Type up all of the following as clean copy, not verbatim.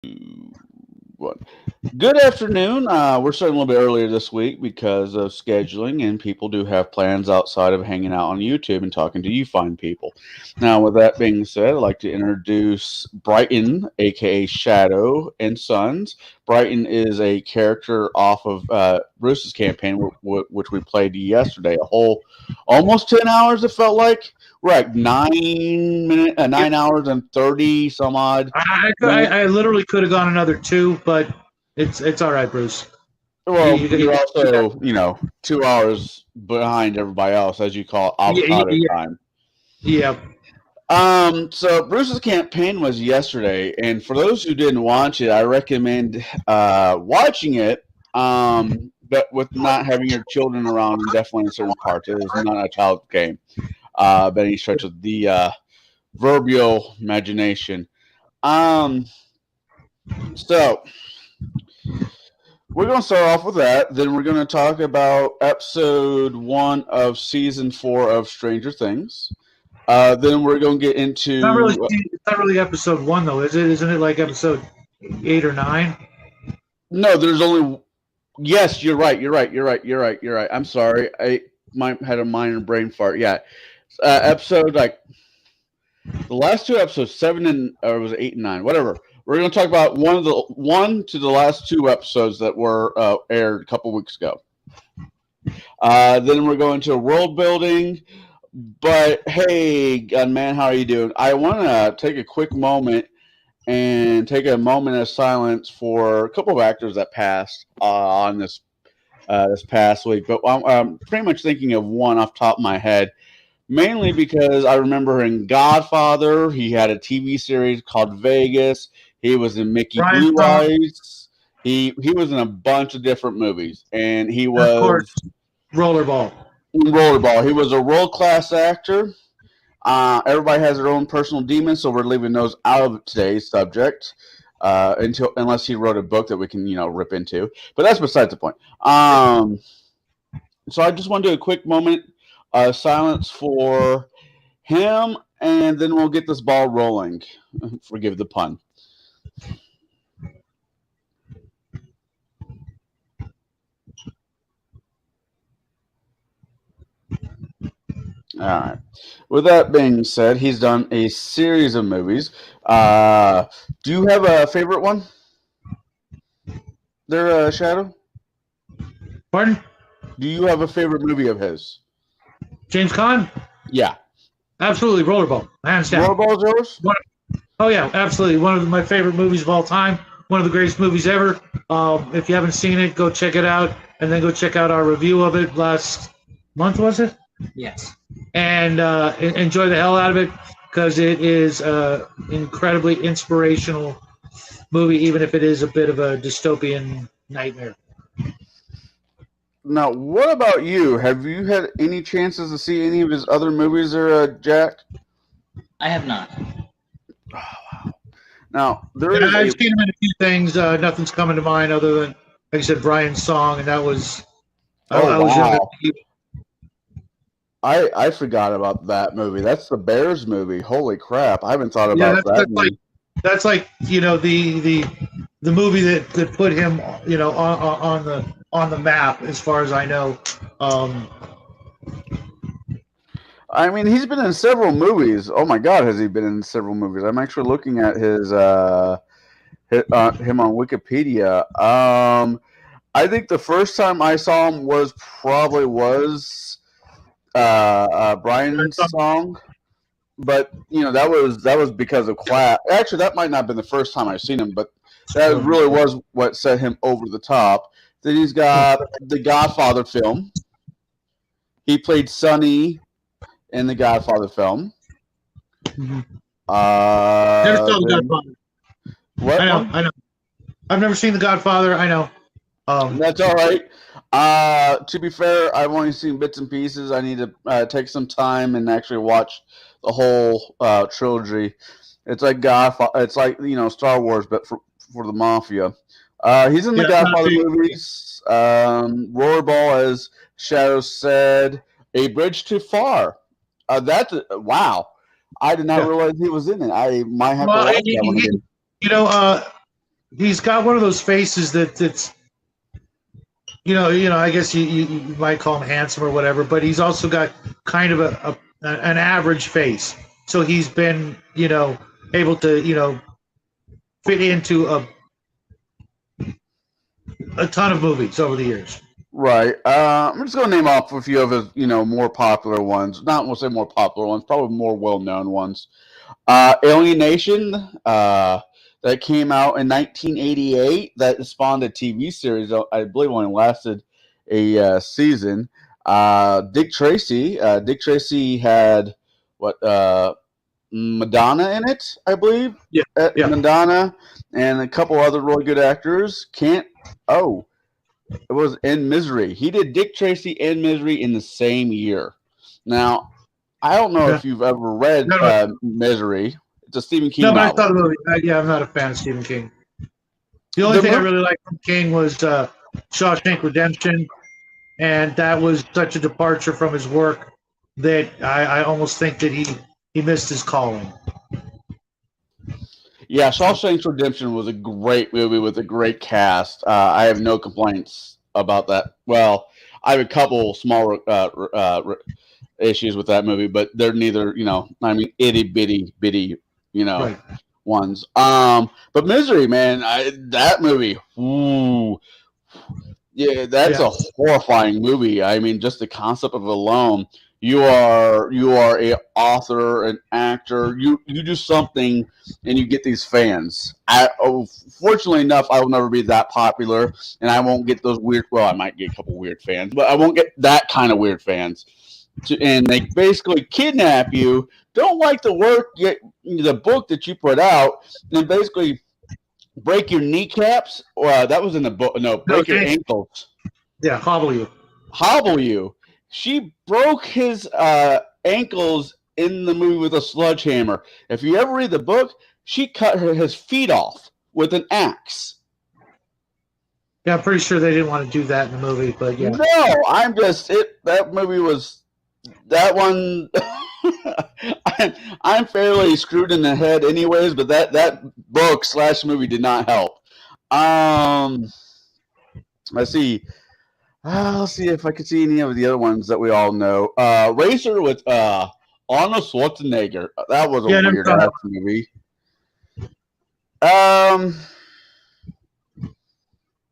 One. Good afternoon. We're starting a little bit earlier this week because of scheduling, and people do have plans outside of hanging out on YouTube and talking to you fine people. Now, with that being said, I'd like to introduce Brighton, aka Shadow and Sons. Brighton is a character off of Bruce's campaign, which we played yesterday. A whole almost 10 hours. It felt like we're at 9 minutes, Yep. 9 hours and 30 some odd minutes. I literally could have gone another two, but it's all right, Bruce. Well, You you're got, also, 2 hours behind everybody else, as you call it, avocado yeah, time. yeah. So Bruce's campaign was yesterday, and for those who didn't watch it, I recommend watching it. But with not having your children around, definitely in certain parts, it is not a child game. By any stretch of the verbal imagination. Um, so we're going to start off with that. Then we're going to talk about episode 1 of season 4 of Stranger Things. Then we're going to get into. It's not really episode 1 though, is it? Isn't it like episode 8 or 9? No, there's only. Yes, you're right. You're right. I'm sorry. I had a minor brain fart. Yeah, episode like the last two episodes, 7 and or was it 8 and 9, whatever. We're going to talk about one to the last two episodes that were aired a couple weeks ago. Then we're going to world building. But hey, Gunman, how are you doing? I want to take a quick moment and take a moment of silence for a couple of actors that passed on this past week. But I'm pretty much thinking of one off the top of my head, mainly because I remember in Godfather, he had a TV series called Vegas. He was in Mickey Brian Blue Song. Eyes. He was in a bunch of different movies, and he And of course, was Rollerball. in Rollerball. He was a world class actor. Everybody has their own personal demons, so we're leaving those out of today's subject unless he wrote a book that we can, rip into. But that's besides the point. So I just want to do a quick moment of silence for him, and then we'll get this ball rolling. Forgive the pun. All right. With that being said, he's done a series of movies. Do you have a favorite one? There, Shadow? Pardon? Do you have a favorite movie of his? James Caan? Yeah. Absolutely, Rollerball. Hands down. Rollerball's yours? Oh yeah, absolutely. One of my favorite movies of all time. One of the greatest movies ever. If you haven't seen it, go check it out, and then go check out our review of it last month. Was it? Yes. And enjoy the hell out of it because it is an incredibly inspirational movie, even if it is a bit of a dystopian nightmare. Now, what about you? Have you had any chances to see any of his other movies there, Jack? I have not. Oh, wow. Now, I've seen him in a few things. Nothing's coming to mind other than, like I said, Brian's Song, and that was. Wow. I forgot about that movie. That's the Bears movie. Holy crap! I haven't thought about that. That's like the movie that put him on the map as far as I know. I mean, he's been in several movies. Oh my God, has he been in several movies? I'm actually looking at his him on Wikipedia. I think the first time I saw him was Brian's Song, but that was because of class. Actually, that might not have been the first time I've seen him, but that really was what set him over the top. Then he's got the Godfather film. He played Sonny in the Godfather film. Mm-hmm. Never saw the Godfather. What? I know. I've never seen the Godfather. I know. That's all right. To be fair, I've only seen bits and pieces. I need to take some time and actually watch the whole trilogy. It's like Godfather. It's like Star Wars, but for the mafia. He's in the Godfather movies. Rollerball, as Shadow said, A Bridge Too Far. Wow. I did not realize he was in it. I might have to watch that one again. he's got one of those faces that's I guess you might call him handsome or whatever, but he's also got kind of an average face. So he's been able to fit into a ton of movies over the years. Right. I'm just going to name off a few of his, more popular ones. Not we'll say more popular ones, probably more well-known ones. Alienation, that came out in 1988. That spawned a TV series. I believe only lasted a season. Dick Tracy. Dick Tracy had Madonna in it, I believe. Yeah. Madonna and a couple other really good actors. It was In Misery. He did Dick Tracy and Misery in the same year. Now, I don't know if you've ever read Misery. It's a Stephen King novel. I thought about it. I'm not a fan of Stephen King. The only thing I really liked from King was Shawshank Redemption, and that was such a departure from his work that I almost think that he missed his calling. Yeah, Shawshank Redemption was a great movie with a great cast. I have no complaints about that. Well, I have a couple small issues with that movie, but they're neither, itty bitty, Right. ones. But Misery, man, that movie, that's a horrifying movie. I mean, just the concept of it alone. You are a author, an actor. You do something, and you get these fans. Fortunately enough, I will never be that popular, and I won't get those weird. Well, I might get a couple weird fans, but I won't get that kind of weird fans. And they basically kidnap you. Don't like the the book that you put out, and basically break your kneecaps. That was in the book. No, break your ankles. Yeah, hobble you. She broke his ankles in the movie with a sledgehammer. If you ever read the book, she cut his feet off with an axe. Yeah, I'm pretty sure they didn't want to do that in the movie, but yeah. No, that movie was that one. I'm fairly screwed in the head, anyways. But that book / movie did not help. Let's see. I'll see if I can see any of the other ones that we all know. Racer with Arnold Schwarzenegger. That was a weird ass movie.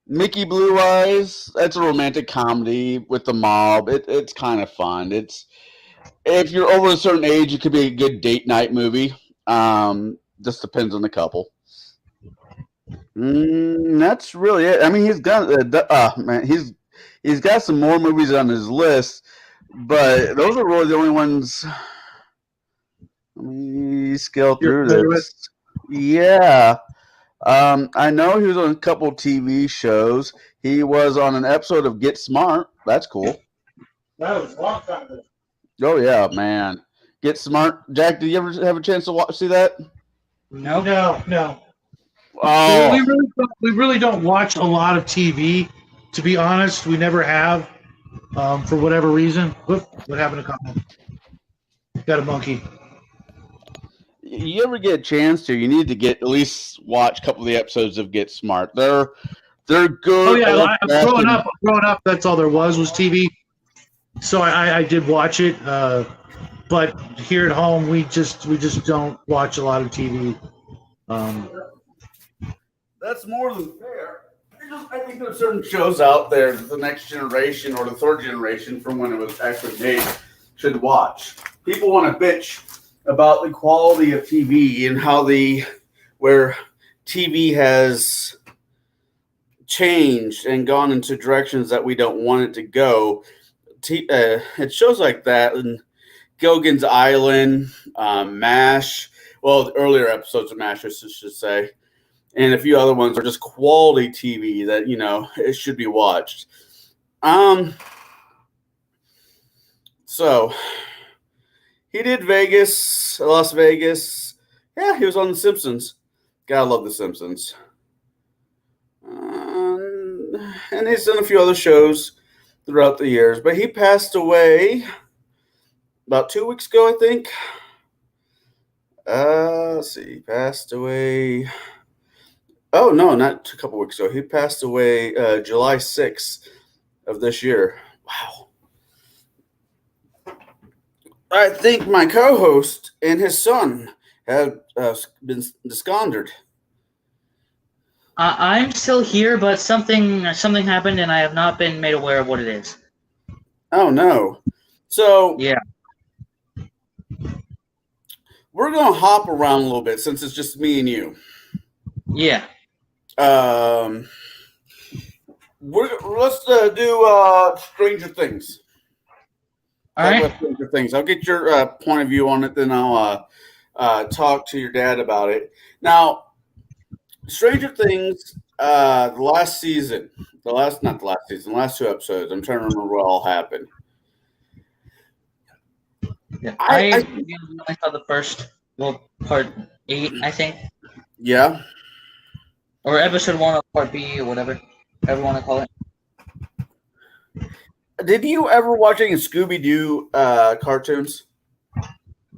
Mickey Blue Eyes. That's a romantic comedy with the mob. It's kind of fun. If you're over a certain age, it could be a good date night movie. Just depends on the couple. That's really it. I mean, he's got some more movies on his list, but those are really the only ones. Let me scale through this. Yeah. I know he was on a couple TV shows. He was on an episode of Get Smart. That's cool. That was a long time ago. Oh, yeah, man. Get Smart. Jack, did you ever have a chance to see that? No. Oh. We really don't watch a lot of TV. To be honest, we never have, for whatever reason. What happened to Colin? Got a monkey. You ever get a chance to? You need to at least watch a couple of the episodes of Get Smart. They're good. Oh yeah, growing up, that's all there was TV. So I did watch it, but here at home we just don't watch a lot of TV. That's more than fair. I think there are certain shows out there that the next generation or the third generation from when it was actually made should watch. People want to bitch about the quality of TV and where TV has changed and gone into directions that we don't want it to go. It shows like that and Gilligan's Island, MASH, well, the earlier episodes of MASH, I should say, and a few other ones are just quality TV that, it should be watched. So he did Las Vegas. Yeah, he was on The Simpsons. Gotta love The Simpsons. And he's done a few other shows throughout the years. But he passed away about 2 weeks ago, I think. Let's see. He passed away Oh no, not a couple weeks ago. He passed away July 6th of this year. Wow. I think my co-host and his son have been discondered. I'm still here, but something happened, and I have not been made aware of what it is. Oh no. So Yeah. we're gonna hop around a little bit since it's just me and you. Yeah. Let's do Stranger Things. All right. Stranger Things. I'll get your point of view on it, then I'll talk to your dad about it. Now, Stranger Things, the last season, the last two episodes. I'm trying to remember what all happened. Yeah. I saw the first, part 8, I think. Yeah. Or episode 1 of part B, or whatever you want to call it. Did you ever watch any Scooby-Doo cartoons?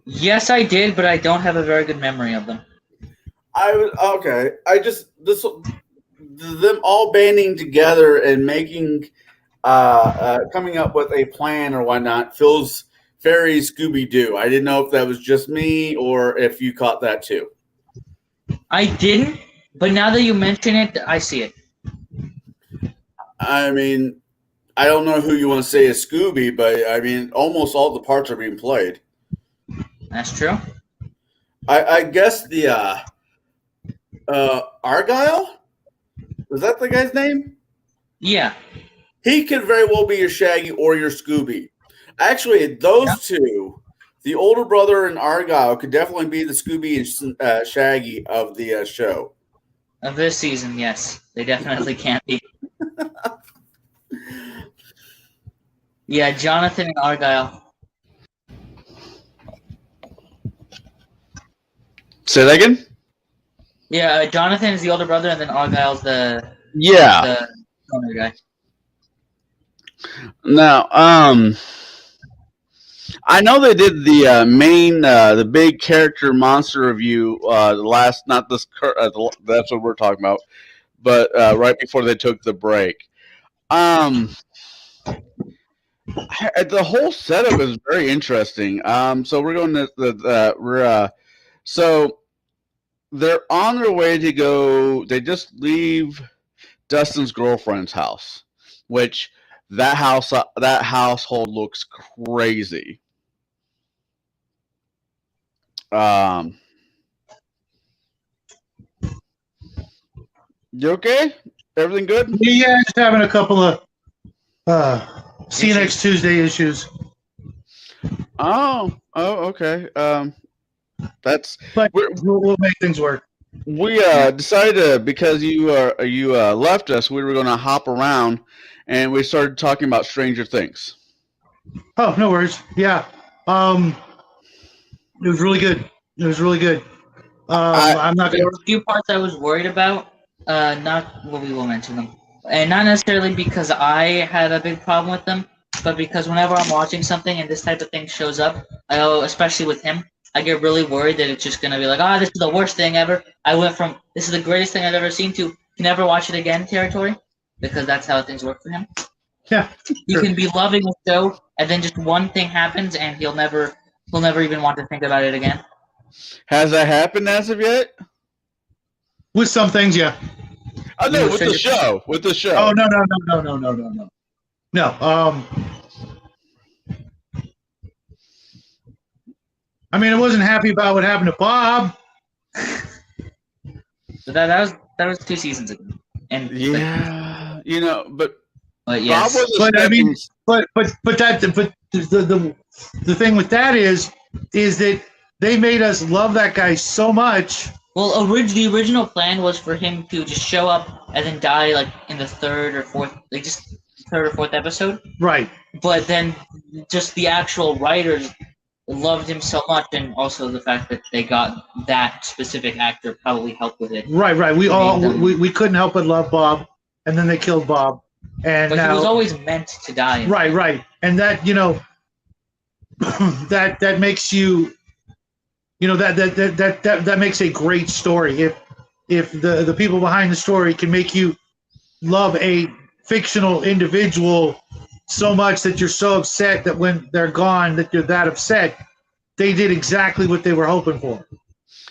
Yes, I did, but I don't have a very good memory of them. them all banding together and making coming up with a plan or whatnot feels very Scooby-Doo. I didn't know if that was just me or if you caught that too. I didn't, but now that you mention it, I see it. I mean, I don't know who you want to say is Scooby, but I mean, almost all the parts are being played. That's true. I guess the Argyle? Was that the guy's name? Yeah. He could very well be your Shaggy or your Scooby. Actually, those two, the older brother and Argyle, could definitely be the Scooby and Shaggy of the show. Of this season, yes. They definitely can't be. Yeah, Jonathan and Argyle. Say that again? Yeah, Jonathan is the older brother, and then Argyle's the owner guy. Now, I know they did the the big character monster review that's what we're talking about, but right before they took the break. The whole setup is very interesting. So we're going to so they're on their way to go. They just leave Dustin's girlfriend's house, which that household looks crazy. You okay? Everything good? Yeah, just having a couple of see you next Tuesday issues. Oh, okay. But we'll make things work. We decided because you left us, we were going to hop around, and we started talking about Stranger Things. Oh, no worries. Yeah, it was really good. It was really good. I'm not There gonna. were a few parts I was worried about. We will mention them, and not necessarily because I had a big problem with them, but because whenever I'm watching something and this type of thing shows up, especially with him, I get really worried that it's just gonna be like, this is the worst thing ever. I went from this is the greatest thing I've ever seen to never watch it again territory, because that's how things work for him. Yeah, He can be loving the show, and then just one thing happens, and he'll never even want to think about it again. Has that happened as of yet? with some things, yeah. Oh no, with the show. With the show. Oh no. No. I mean, I wasn't happy about what happened to Bob. So that was 2 seasons ago. And Yeah, but yes. Bob was But I mean, but the thing with that is that they made us love that guy so much. Well, the original plan was for him to just show up and then die like in the third or fourth episode. Right. But then just the actual writers loved him so much, and also the fact that they got that specific actor probably helped with it. Right. We couldn't help but love Bob, and then they killed Bob. And but now, he was always meant to die. Right. And that, that makes you, that makes a great story. if the people behind the story can make you love a fictional individual so much that you're so upset that when they're gone that you're that upset, they did exactly what they were hoping for.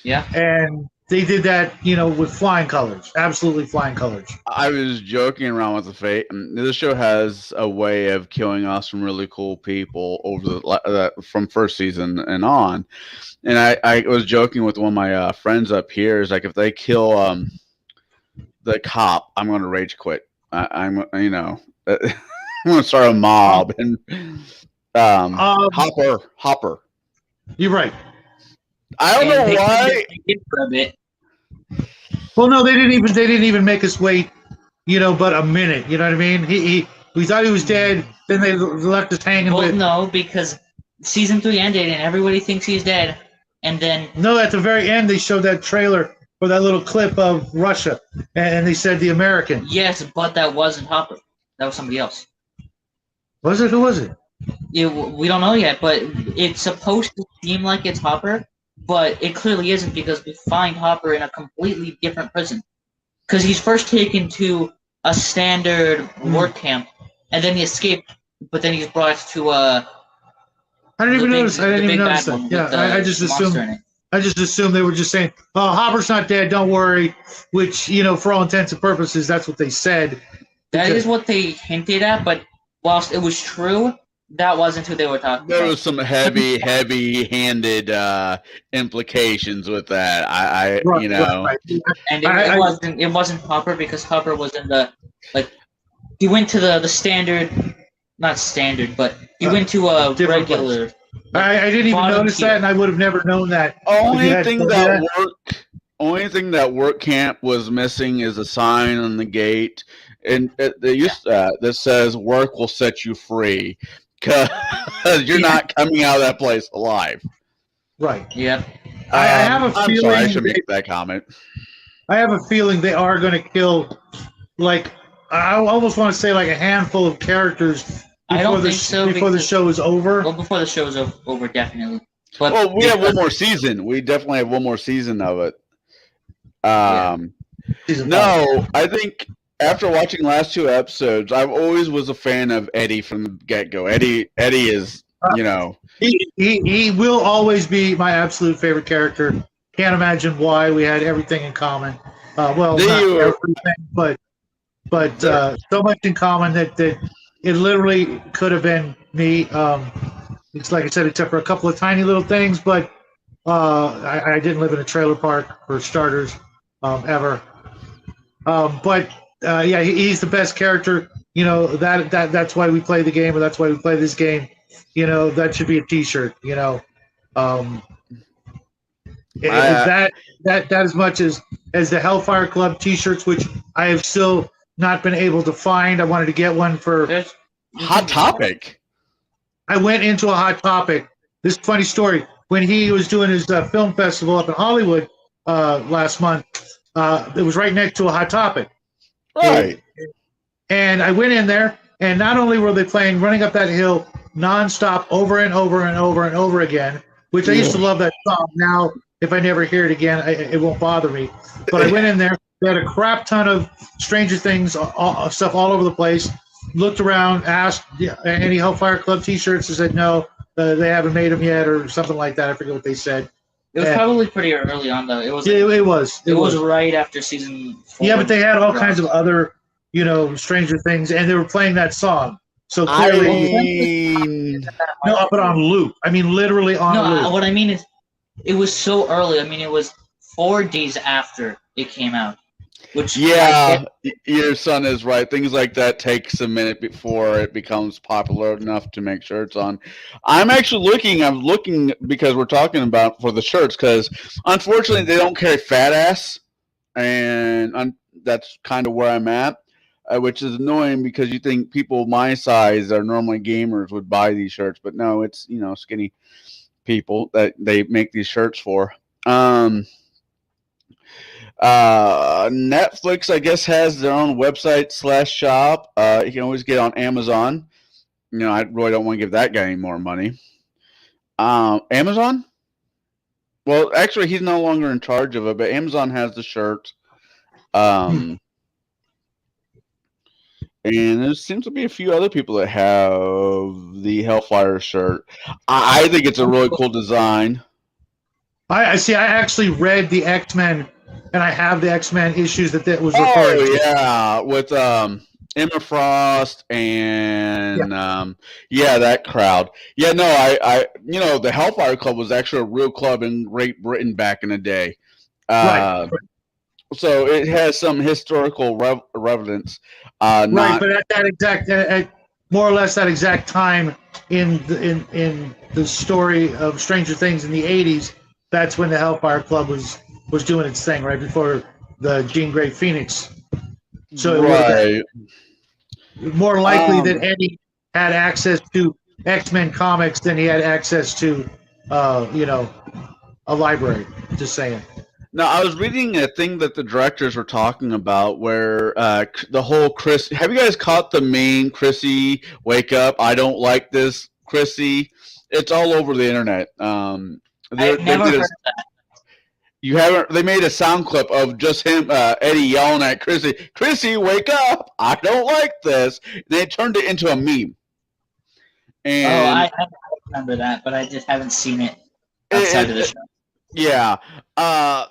Yeah. And they did that, with flying colors, absolutely flying colors. I was joking around with the fate, and this show has a way of killing off some really cool people over from first season and on. And I was joking with one of my friends up here. Is like, if they kill the cop, I'm going to rage quit. I'm going to start a mob. And Hopper. You're right. I don't know why. Well, no, they didn't even make us wait, but a minute. You know what I mean? We thought he was dead. Then they left us hanging. Well, no, because season 3 ended and everybody thinks he's dead. And then no, at the very end they showed that trailer or that little clip of Russia, and they said the American. Yes, but that wasn't Hopper. That was somebody else. Was it? Who was it? We don't know yet, but it's supposed to seem like it's Hopper, but it clearly isn't because we find Hopper in a completely different prison. Because he's first taken to a standard work camp, and then he escaped, but then he's brought to I didn't even notice. I didn't even notice that. Yeah, I just assumed. I just assumed they were just saying, "Oh, Hopper's not dead. Don't worry." Which, for all intents and purposes, that's what they said. That is what they hinted at, but whilst it was true, that wasn't who they were talking about. There was some heavy-handed implications with that. Right. And it wasn't Hopper because Hopper was in the he went to the standard, not standard, but he went to a regular. Place. I didn't even notice that, and I would have never known that. Only thing that work camp was missing is a sign on the gate, and that says "Work will set you free." Because you're not coming out of that place alive. Right. Yeah. I have a feeling. I'm sorry, I should make that comment. I have a feeling they are going to kill, I almost want to say a handful of characters before the show is over. Well, before the show is over, definitely. But we have one more season. We definitely have one more season of it. I think. After watching the last 2 episodes, I always was a fan of Eddie from the get-go. Eddie is, He will always be my absolute favorite character. Can't imagine why. We had everything in common. Not everything, but so much in common that it literally could have been me. It's like I said, except for a couple of tiny little things, but I didn't live in a trailer park for starters, ever. He's the best character. That's why we play the game, or that's why we play this game. That should be a T-shirt. That as much as the Hellfire Club T-shirts, which I have still not been able to find. I wanted to get one for Hot Topic. I went into a Hot Topic. This funny story. When he was doing his film festival up in Hollywood last month, it was right next to a Hot Topic. Right. And I went in there, and not only were they playing Running Up That Hill nonstop over and over and over and over again, which I used to love that song. Now, if I never hear it again, it won't bother me. But I went in there, they had a crap ton of Stranger Things stuff all over the place, looked around, asked any Hellfire Club T-shirts, and said no, they haven't made them yet, or something like that. I forget what they said. It was probably pretty early on, though. It was right after season 4. Yeah, but they had all kinds of other, Stranger Things, and they were playing that song. So clearly, but on loop. I mean, literally on loop. No, what I mean is, it was so early. I mean, it was 4 days after it came out. Which your son is right. Things like that takes a minute before it becomes popular enough to make shirts on. I'm looking because we're talking about for the shirts, because unfortunately they don't carry fat ass, and that's kind of where I'm at, which is annoying because you think people my size are normally gamers would buy these shirts, but no, it's skinny people that they make these shirts for. Netflix, I guess, has their own website /shop. You can always get on Amazon. I really don't want to give that guy any more money. Amazon? Well, actually, he's no longer in charge of it, but Amazon has the shirts. And there seems to be a few other people that have the Hellfire shirt. I think it's a really cool design. I see. I actually read the X-Men, and I have the X-Men issues that was referring to. Oh yeah, with Emma Frost and that crowd. Yeah, no, I the Hellfire Club was actually a real club in Great Britain back in the day. Right. So it has some historical relevance. Right, but at that exact, more or less that exact time in the story of Stranger Things in the '80s, that's when the Hellfire Club was doing its thing, right before the Jean Grey Phoenix. So it was more likely that Eddie had access to X-Men comics than he had access to, a library. Just saying. Now, I was reading a thing that the directors were talking about where the whole Chris. Have you guys caught the meme, Chrissy, wake up, I don't like this, Chrissy? It's all over the internet. I've never heard of that. You haven't? They made a sound clip of just him, Eddie, yelling at Chrissy, Chrissy, wake up, I don't like this. They turned it into a meme. And I remember that, but I just haven't seen it outside of the show. Yeah,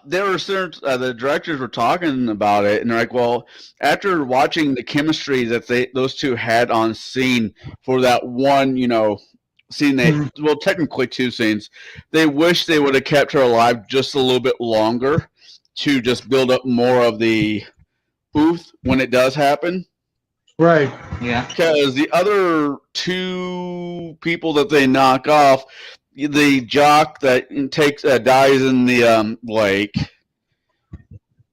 there were certain the directors were talking about it, and they're like, "Well, after watching the chemistry that those two had on scene for that one, scene, well, technically two scenes, they wish they would have kept her alive just a little bit longer to just build up more of the oof when it does happen." Right. Yeah. Because the other two people that they knock off. The jock that dies in the lake.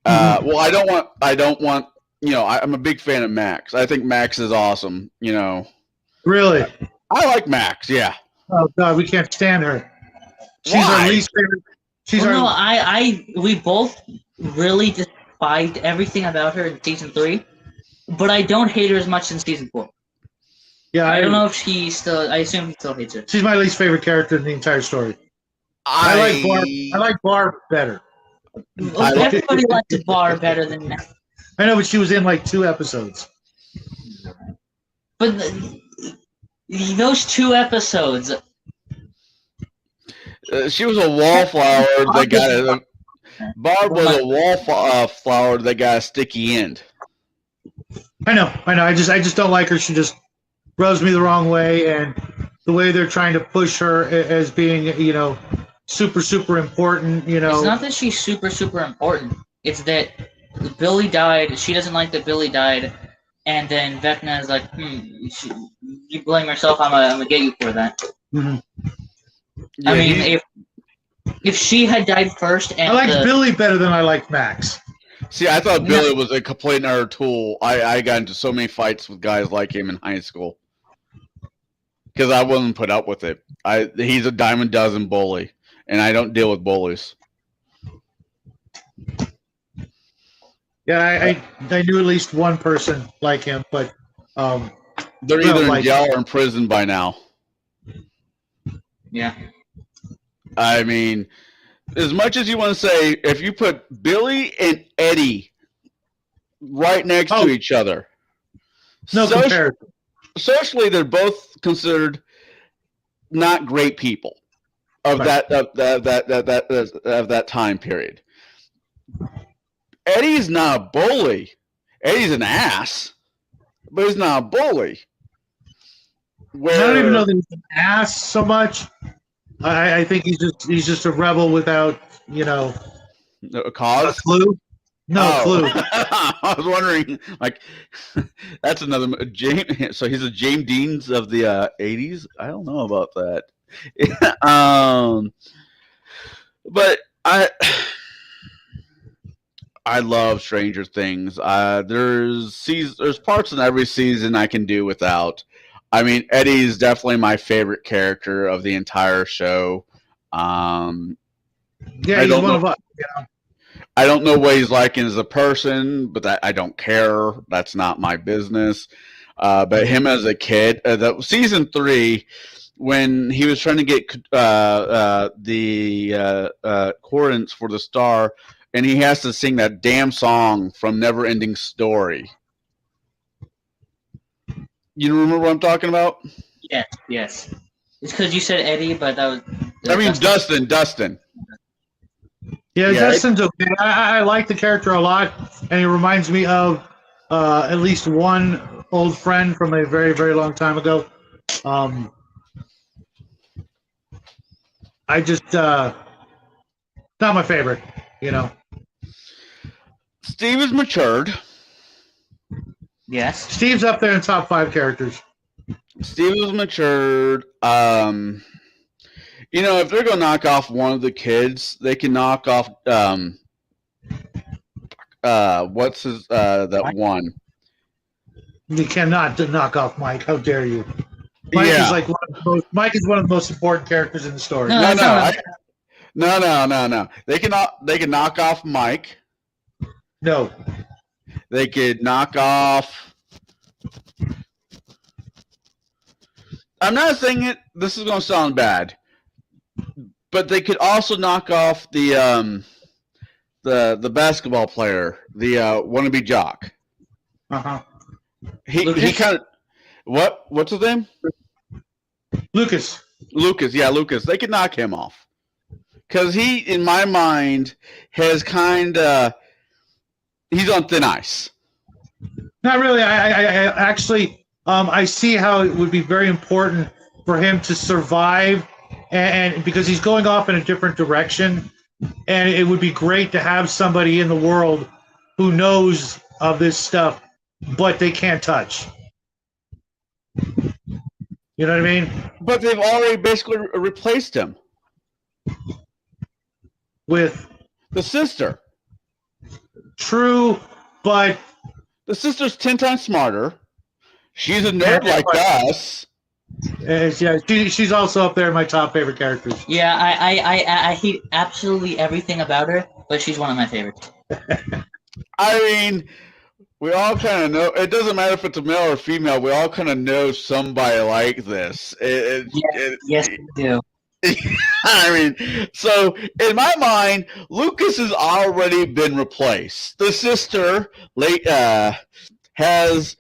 Well, I don't want. I'm a big fan of Max. I think Max is awesome. Really, I like Max. Yeah. Oh God, we can't stand her. She's our least favorite. We both really despised everything about her in season 3, but I don't hate her as much in season 4. Yeah, I don't know if she still. I assume he still hates her. She's my least favorite character in the entire story. I like Barb. I like Barb better. Well, everybody likes Barb better than that. I know, but she was in like 2 episodes. But those 2 episodes. She was a wallflower that got Barb was a wallflower that got a sticky end. I know. I just don't like her. She just rubs me the wrong way, and the way they're trying to push her as being, super, super important, It's not that she's super, super important. It's that Billy died. She doesn't like that Billy died, and then Vecna is like, you blame yourself. I'm gonna get you for that. Mm-hmm. Yeah, I mean, if she had died first, and I like Billy better than I like Max. See, I thought Billy was a complete and utter tool. I got into so many fights with guys like him in high school because I wouldn't put up with it. He's a dime a dozen bully, and I don't deal with bullies. Yeah, I knew at least one person like him, but they're either in jail or in prison by now. Yeah. I mean, as much as you want to say, if you put Billy and Eddie right next to each other, no comparison. Socially, they're both considered not great people of that time period. Eddie's not a bully. Eddie's an ass, but he's not a bully. I don't even know that he's an ass so much. I think he's just a rebel without, a cause. A clue. No clue. I was wondering, that's another James. So he's a James Dean's of the '80s. I don't know about that. But I love Stranger Things. There's parts in every season I can do without. I mean, Eddie's definitely my favorite character of the entire show. Yeah, he's one of us. I don't know what he's like as a person, but I don't care. That's not my business. But him as a kid, season 3, when he was trying to get the coordinates for the star, and he has to sing that damn song from Neverending Story. You remember what I'm talking about? Yes. It's because you said Eddie, but that was. I mean, Dustin. Yeah, Yeah, Dustin's okay. I like the character a lot, and he reminds me of at least one old friend from a very, very long time ago. I just not my favorite, you know. Steve is matured. Yes. Steve's up there in top 5 characters. Steve is matured. You know, if they're gonna knock off one of the kids, they can knock off what's his that one? You cannot knock off Mike. How dare you? Mike is like Mike is one of the most important characters in the story. No, No. They can knock off Mike. No. They could knock off. I'm not saying it. This is going to sound bad, but they could also knock off the basketball player, the wannabe jock. He kind of what's his name? Lucas. Yeah, Lucas. They could knock him off because he, in my mind, has he's on thin ice. Not really. I actually I see how it would be very important for him to survive, and because he's going off in a different direction, and it would be great to have somebody in the world who knows of this stuff, but they can't touch. You know what I mean? But they've already basically replaced him with the sister. True, but the sister's 10 times smarter. She's a nerd like us. Yeah, she's also up there in my top favorite characters. Yeah, I hate absolutely everything about her, but she's one of my favorites. I mean, we all kind of know. It doesn't matter if it's a male or female. We all kind of know somebody like this. Yes, we do. I mean, so in my mind, Lucas has already been replaced. The sister has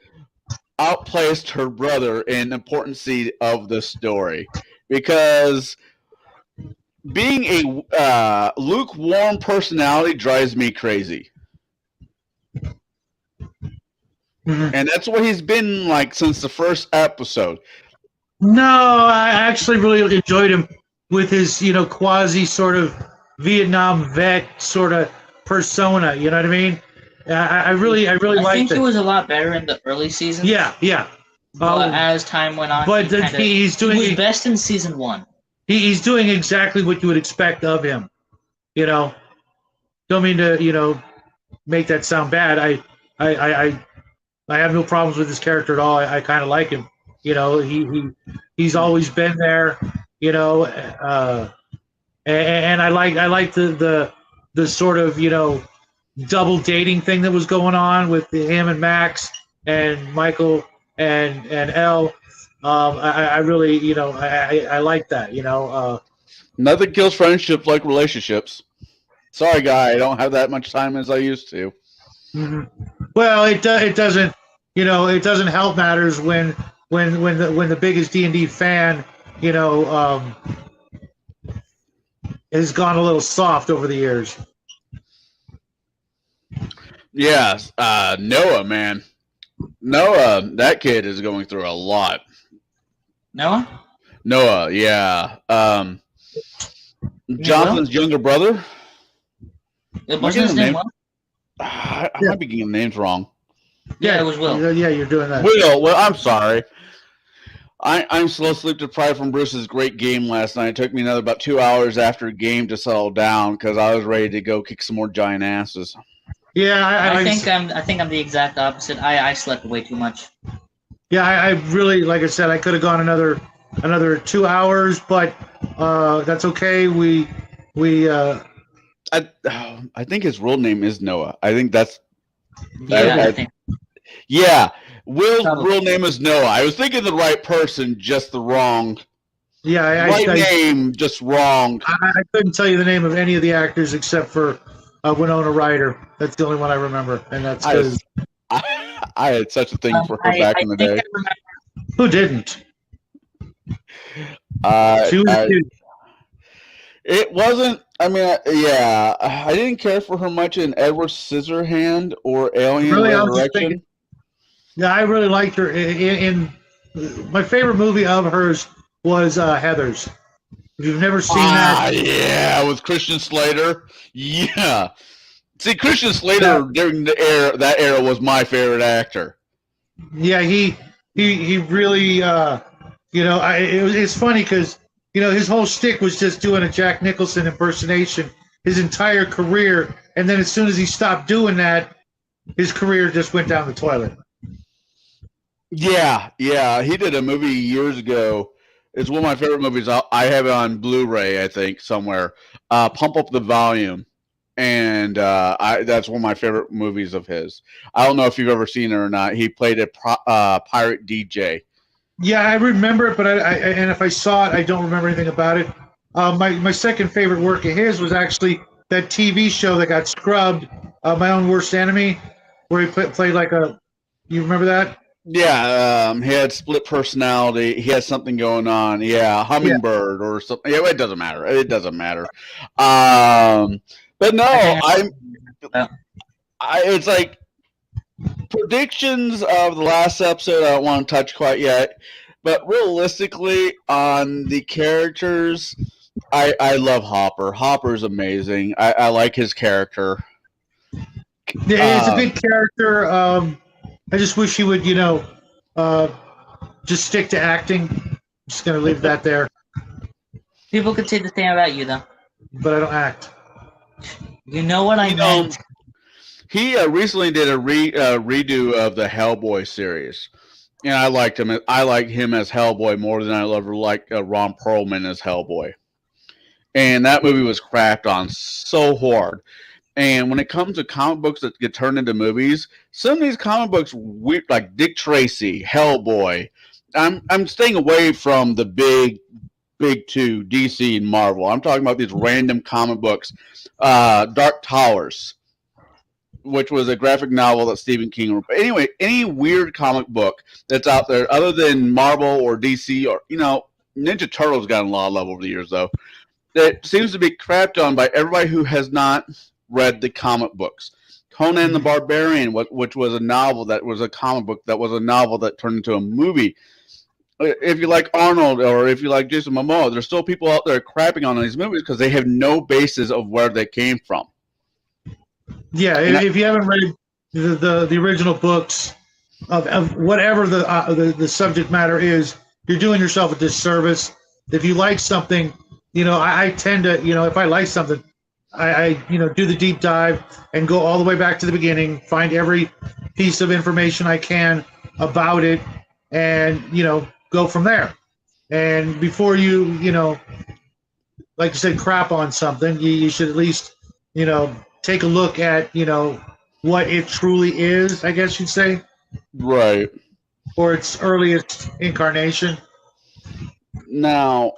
outplaced her brother in importance of the story because being a lukewarm personality drives me crazy. Mm-hmm. And that's what he's been like since the first episode. No, I actually really enjoyed him with his, quasi sort of Vietnam vet sort of persona. You know what I mean? I really liked it. I think he was a lot better in the early seasons. Yeah. But as time went on, but he was best in season 1. He's doing exactly what you would expect of him. Don't mean to, make that sound bad. I have no problems with his character at all. I kind of like him. He's always been there. And I like the sort of double dating thing that was going on with him and Max and Michael and Elle. I really I like that. Nothing kills friendships like relationships. Sorry, guy, I don't have that much time as I used to. Mm-hmm. Well, it doesn't. It doesn't help matters when the biggest D&D fan has gone a little soft over the years. Yeah, Noah, man. Noah, that kid is going through a lot. Noah, yeah. Jonathan's younger brother. Wasn't his name Will? I might be getting names wrong. Yeah, it was Will. Yeah, you're doing that. Will, well, I'm sorry. I'm slow sleep deprived from Bruce's great game last night. It took me another about 2 hours after game to settle down because I was ready to go kick some more giant asses. Yeah, I think I'm the exact opposite. I slept way too much. Yeah, I really, like I said, I could have gone another 2 hours, but that's okay. I think his real name is Noah. I think that's. Yeah, I think. Yeah, Will's real name is Noah. I was thinking the right person, just the wrong. Yeah, name, just wrong. I couldn't tell you the name of any of the actors except for Winona Ryder. That's the only one I remember, and that's I, because I had such a thing for her back in the think day. I remember. who didn't? She was cute. It wasn't. I mean, yeah, I didn't care for her much in Edward Scissorhand or Alien Really, I was just Resurrection. thinking. Yeah, I really liked her. In my favorite movie of hers was Heathers. If you've never seen that, Yeah, with Christian Slater. Yeah, see, Christian Slater during that era was my favorite actor. yeah, he really, it's funny because his whole shtick was just doing a Jack Nicholson impersonation his entire career, and then as soon as he stopped doing that, his career just went down the toilet. Yeah, he did a movie years ago. It's one of my favorite movies. I have it on Blu-ray, I think, somewhere. Pump Up the Volume, and that's one of my favorite movies of his. I don't know if you've ever seen it or not. He played a pirate DJ. Yeah, I remember it, but and if I saw it, I don't remember anything about it. My second favorite work of his was actually that TV show that got scrubbed, My Own Worst Enemy, where he played like a. You remember that? Yeah, he had split personality. He had something going on. Yeah, Hummingbird or something. Yeah, it doesn't matter. But no, it's like predictions of the last episode. I don't want to touch quite yet, but realistically, on the characters, I love Hopper. Hopper's amazing. I like his character. Yeah, it's a good character. I just wish he would, just stick to acting. I'm just going to leave that there. People could say the same about you, though. But I don't act. You know what I meant. He recently did a redo of the Hellboy series, and I liked him. I like him as Hellboy more than I ever liked Ron Perlman as Hellboy. And that movie was crapped on so hard. And when it comes to comic books that get turned into movies, some of these comic books, like Dick Tracy, Hellboy, I'm staying away from the big two, DC and Marvel. I'm talking about these random comic books. Dark Towers, which was a graphic novel that Stephen King wrote. But anyway, any weird comic book that's out there, other than Marvel or DC or, Ninja Turtles got a lot of love over the years, though, that seems to be crapped on by everybody who has not read the comic books. Conan the Barbarian, which was a novel that was a comic book that was a novel that turned into a movie. If you like Arnold or if you like Jason Momoa, there's still people out there crapping on these movies because they have no basis of where they came from. Yeah, if you haven't read the original books of whatever the subject matter is, you're doing yourself a disservice. If you like something, I tend to, if I like something, I do the deep dive and go all the way back to the beginning, find every piece of information I can about it, and go from there. And before you like you said, crap on something, you should at least take a look at what it truly is, I guess you'd say, right, or its earliest incarnation. Now,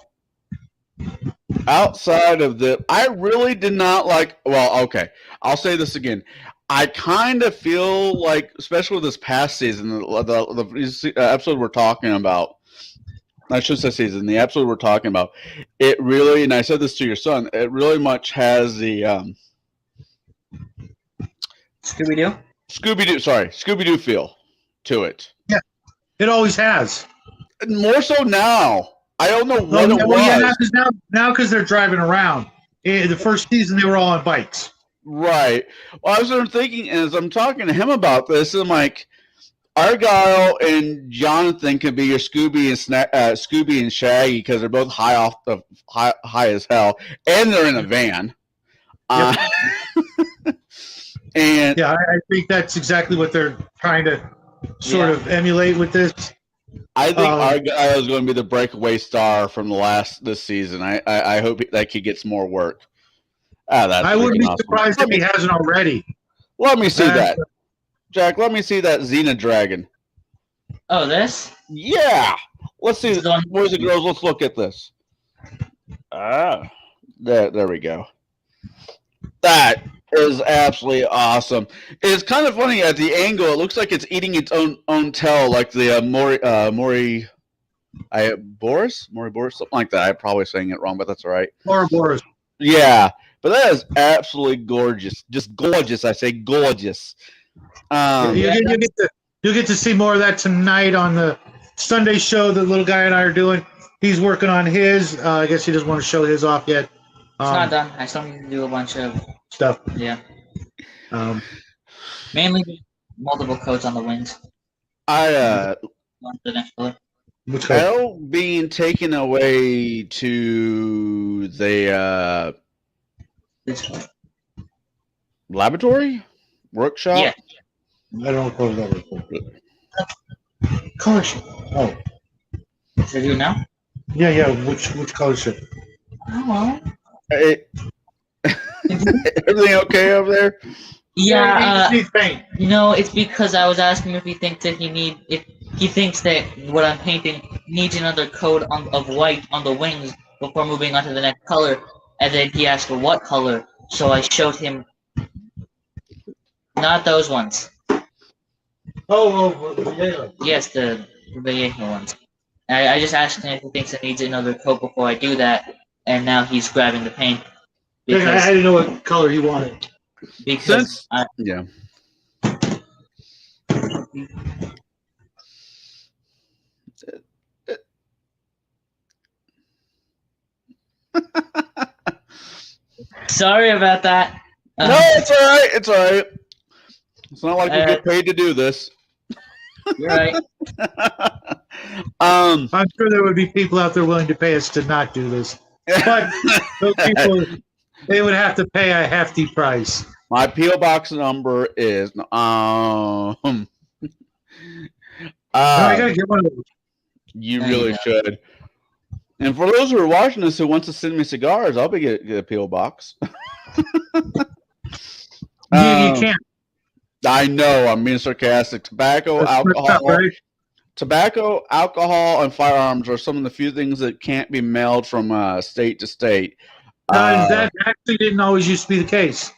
outside of I really did not like. Well, okay, I'll say this again. I kind of feel like, especially this past season, the episode we're talking about. I should say season. The episode we're talking about, it really, and I said this to your son, it really much has the Scooby-Doo feel to it. Yeah, it always has. More so now. I don't know what it was. Yeah, now because they're driving around. The first season, they were all on bikes. Right. Well, I was thinking as I'm talking to him about this, I'm like, Argyle and Jonathan can be your Scooby and Shaggy because they're both high as hell, and they're in a van. Yep. And yeah, I think that's exactly what they're trying to sort of emulate with this. I think Argyle is going to be the breakaway star from this season. I hope that he gets more work. I wouldn't be surprised if he hasn't already. Let me see that. Jack, let me see that Xena Dragon. Oh, this? Yeah. Let's see. Boys and girls, let's look at this. There we go. That is absolutely awesome. It's kind of funny at the angle. It looks like it's eating its own tail, like the Mori Boris, something like that. I'm probably saying it wrong, but that's all right. Ouroboros. Yeah, but that is absolutely gorgeous. Just gorgeous. I say gorgeous. You'll get to see more of that tonight on the Sunday show that little guy and I are doing. He's working on his. I guess he doesn't want to show his off yet. It's not done. I still need to do a bunch of Stuff. yeah. Um, Mainly multiple coats on the wings. I On the next color. which guy? L being taken away to the This one. laboratory workshop. Yeah. I don't know what that. Color shift. Oh, Should I do it now? yeah. Which color shift? Oh well. Everything okay over there? Yeah. Needs paint. It's because I was asking if he thinks that if he thinks that what I'm painting needs another coat of white on the wings before moving on to the next color, and then he asked for what color, so I showed him not those ones. Oh, Yes, the Vallejo ones. I just asked him if he thinks it needs another coat before I do that, and now he's grabbing the paint. I didn't know what color he wanted. Because Yeah. sorry about that. No, it's all right. It's all right. It's not like we get paid to do this. You're right. I'm sure there would be people out there willing to pay us to not do this, but those people, they would have to pay a hefty price. My PO box number is I gotta get one of those. You There really you should. And for those who are watching this who wants to send me cigars, I'll be get a PO box. You can't. I know I'm being sarcastic. Tobacco, That's messed alcohol, up, right? tobacco, alcohol, and firearms are some of the few things that can't be mailed from state to state. That actually didn't always used to be the case.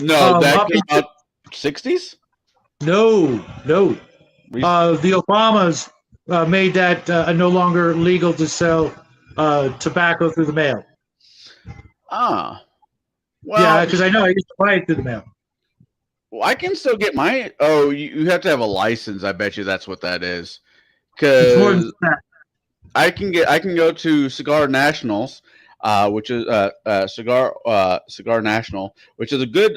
No, that up came out 60s. No. The Obamas made that no longer legal to sell tobacco through the mail. Ah, well, Yeah, because I know I used to buy it through the mail. well, I can still get my. Oh, you have to have a license. I bet you that's what that is. It's more than Because that. I can go to Cigar Nationals, which is Cigar National, which is a good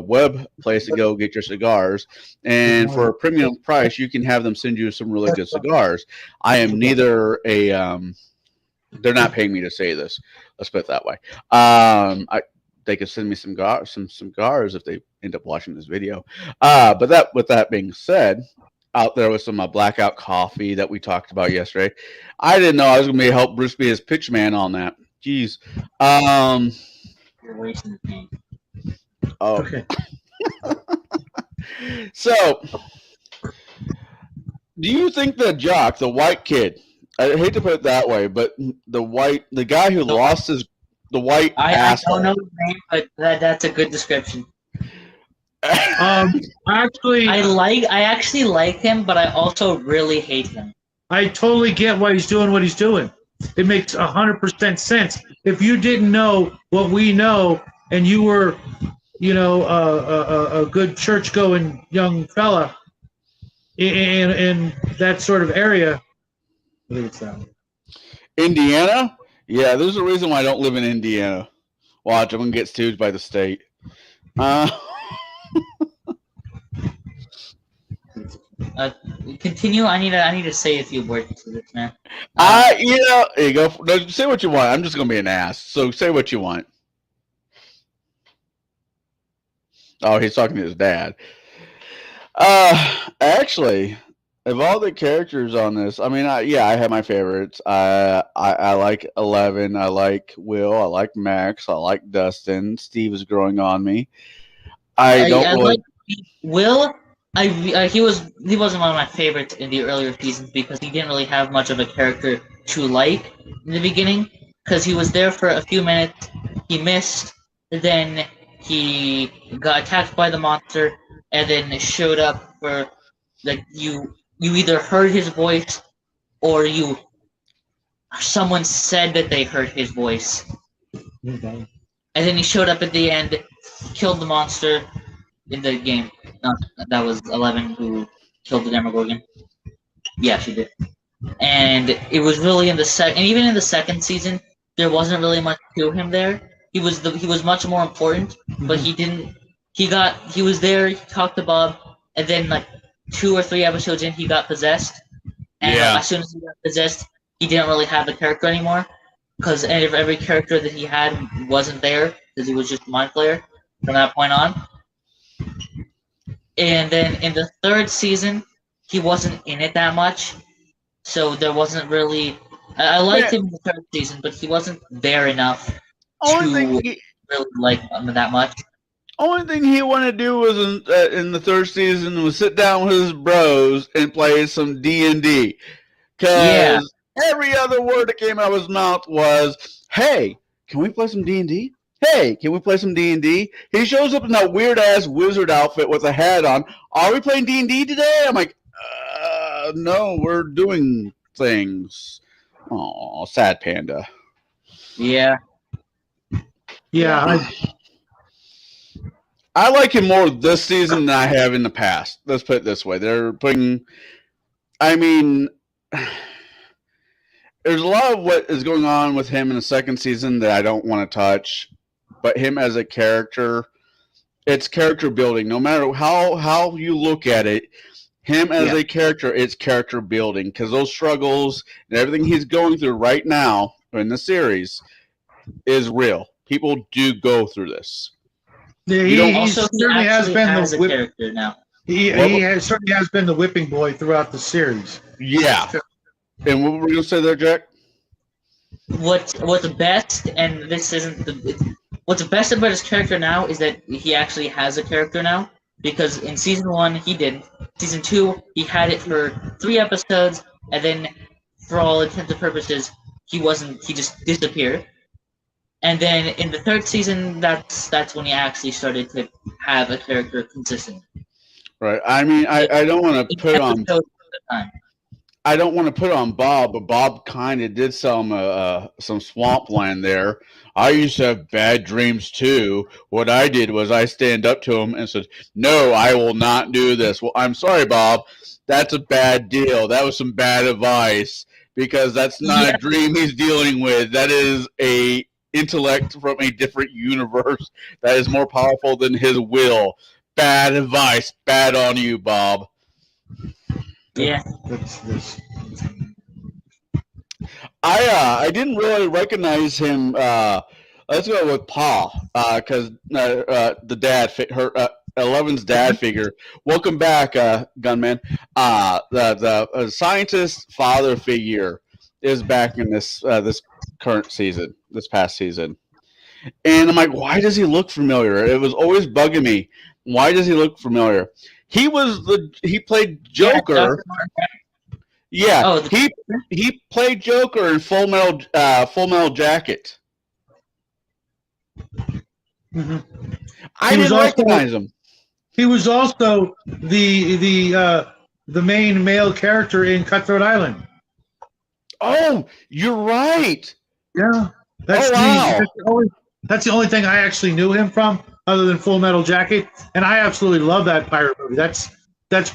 web place to go get your cigars, and for a premium price, you can have them send you some really good cigars. I am neither a they're not paying me to say this. Let's put it that way. They could send me some cigars if they end up watching this video. But with that being said, out there with some blackout coffee that we talked about yesterday. I didn't know I was going to help Bruce be his pitch man on that. Jeez. You're wasting the paint. Oh. Okay. So, do you think the jock, the white kid, I hate to put it that way, but the guy who lost the white I asshole. don't know his name, but that's a good description. Actually, I actually like him, but I also really hate him. I totally get why he's doing what he's doing. It makes 100% sense. If you didn't know what we know, and you were, a good church-going young fella in that sort of area, I think it's that one. Indiana? Yeah, there's a reason why I don't live in Indiana. Watch, I'm going to get sued by the state. Continue. I need to say a few words to this man. Here you go. No, say what you want. I'm just going to be an ass. So say what you want. Oh, he's talking to his dad. Actually, of all the characters on this, I mean, I have my favorites. I like 11. I like Will. I like Max. I like Dustin. Steve is growing on me. I like Will. He wasn't one of my favorites in the earlier seasons because he didn't really have much of a character to like in the beginning because he was there for a few minutes, he missed, then he got attacked by the monster, and then showed up for like you either heard his voice or someone said that they heard his voice, Okay. and then he showed up at the end, killed the monster in the game. No, that was 11 who killed the Demogorgon. Yeah, she did. And it was really in the and even in the second season, there wasn't really much to him there. He was much more important, but he didn't. He was there. He talked to Bob, and then like 2 or 3 episodes in, he got possessed. And Yeah. as soon as he got possessed, he didn't really have the character anymore, because every character that he had wasn't there, because he was just a mind flayer from that point on. And then in the third season, he wasn't in it that much, so there wasn't really. I liked him in the third season, but he wasn't there enough Only to thing he, really like him that much. only thing he wanted to do was in the third season was sit down with his bros and play some D&D. Because Yeah. every other word that came out of his mouth was, "Hey, can we play some D&D? Hey, can we play some D&D?" He shows up in that weird ass wizard outfit with a hat on. "Are we playing D&D today?" I'm like, no, we're doing things. Oh, sad panda. Yeah. Yeah, I like him more this season than I have in the past. Let's put it this way. They're putting, I mean, there's a lot of what is going on with him in the second season that I don't want to touch. But him as a character, it's character building. No matter how you look at it, him as a character, it's character building. Because those struggles and everything he's going through right now in the series is real. People do go through this. yeah, You don't- he Also, he certainly has actually been has the a character now. certainly has been the whipping boy throughout the series. Yeah. And what were we going to say there, Jack? What's best, and this isn't what's best about his character now is that he actually has a character now. Because in season 1 he didn't. Season 2 he had it for 3 episodes, and then for all intents and purposes he wasn't. He just disappeared. And then in the third season, that's when he actually started to have a character consistent. Right. I mean, I don't want to put on. I don't want to put on Bob, but Bob kind of did some swampland there. I used to have bad dreams too. What I did was I stand up to him and said, "No, I will not do this." Well, I'm sorry, Bob. That's a bad deal. That was some bad advice because that's not a dream he's dealing with. That is a intellect from a different universe that is more powerful than his will. Bad advice. Bad on you, Bob. Yeah. I didn't really recognize him. Let's go with Paul, because the dad, Eleven's dad figure. Welcome back, Gunman. The scientist father figure is back in this current season, this past season, and I'm like, why does he look familiar? It was always bugging me. Why does he look familiar? He played Joker. Yeah, Oh, he played Joker in Full Metal Jacket. Mm-hmm. I didn't recognize him. He was also the main male character in Cutthroat Island. Oh, you're right. Yeah, that's that's the only thing I actually knew him from, other than Full Metal Jacket, and I absolutely love that pirate movie. That's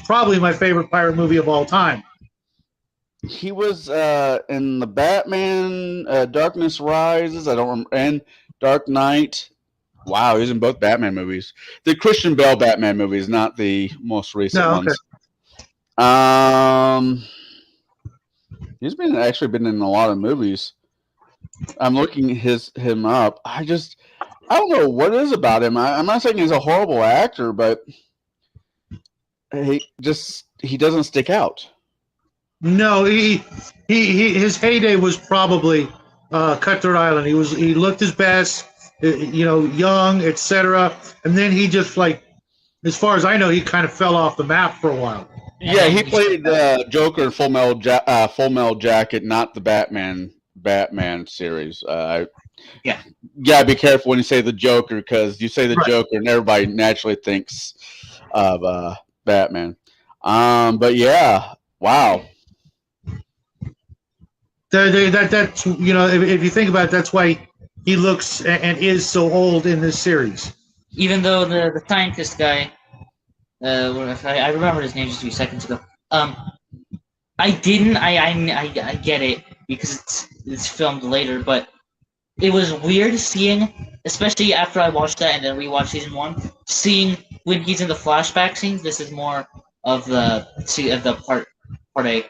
probably my favorite pirate movie of all time. He was in the Batman, Darkness Rises. I don't remember, and Dark Knight. Wow, he's in both Batman movies. The Christian Bale Batman movies, not the most recent ones. He's actually been in a lot of movies. I'm looking him up. I don't know what it is about him. I'm not saying he's a horrible actor, but he doesn't stick out. No, his heyday was probably Cutthroat Island. He looked his best, young, etc. And then he just, like, as far as I know, he kind of fell off the map for a while. Yeah, he played Joker in Full Metal Jacket, not the Batman series. Yeah, be careful when you say the Joker, because you say the Joker and everybody naturally thinks of Batman. But yeah, wow. That's if you think about it, that's why he looks and is so old in this series. Even though the scientist guy, I remembered his name just a few seconds ago. I didn't. I get it because it's filmed later, but it was weird seeing, especially after I watched that and then rewatched season 1, seeing when he's in the flashback scenes. This is more of the part A,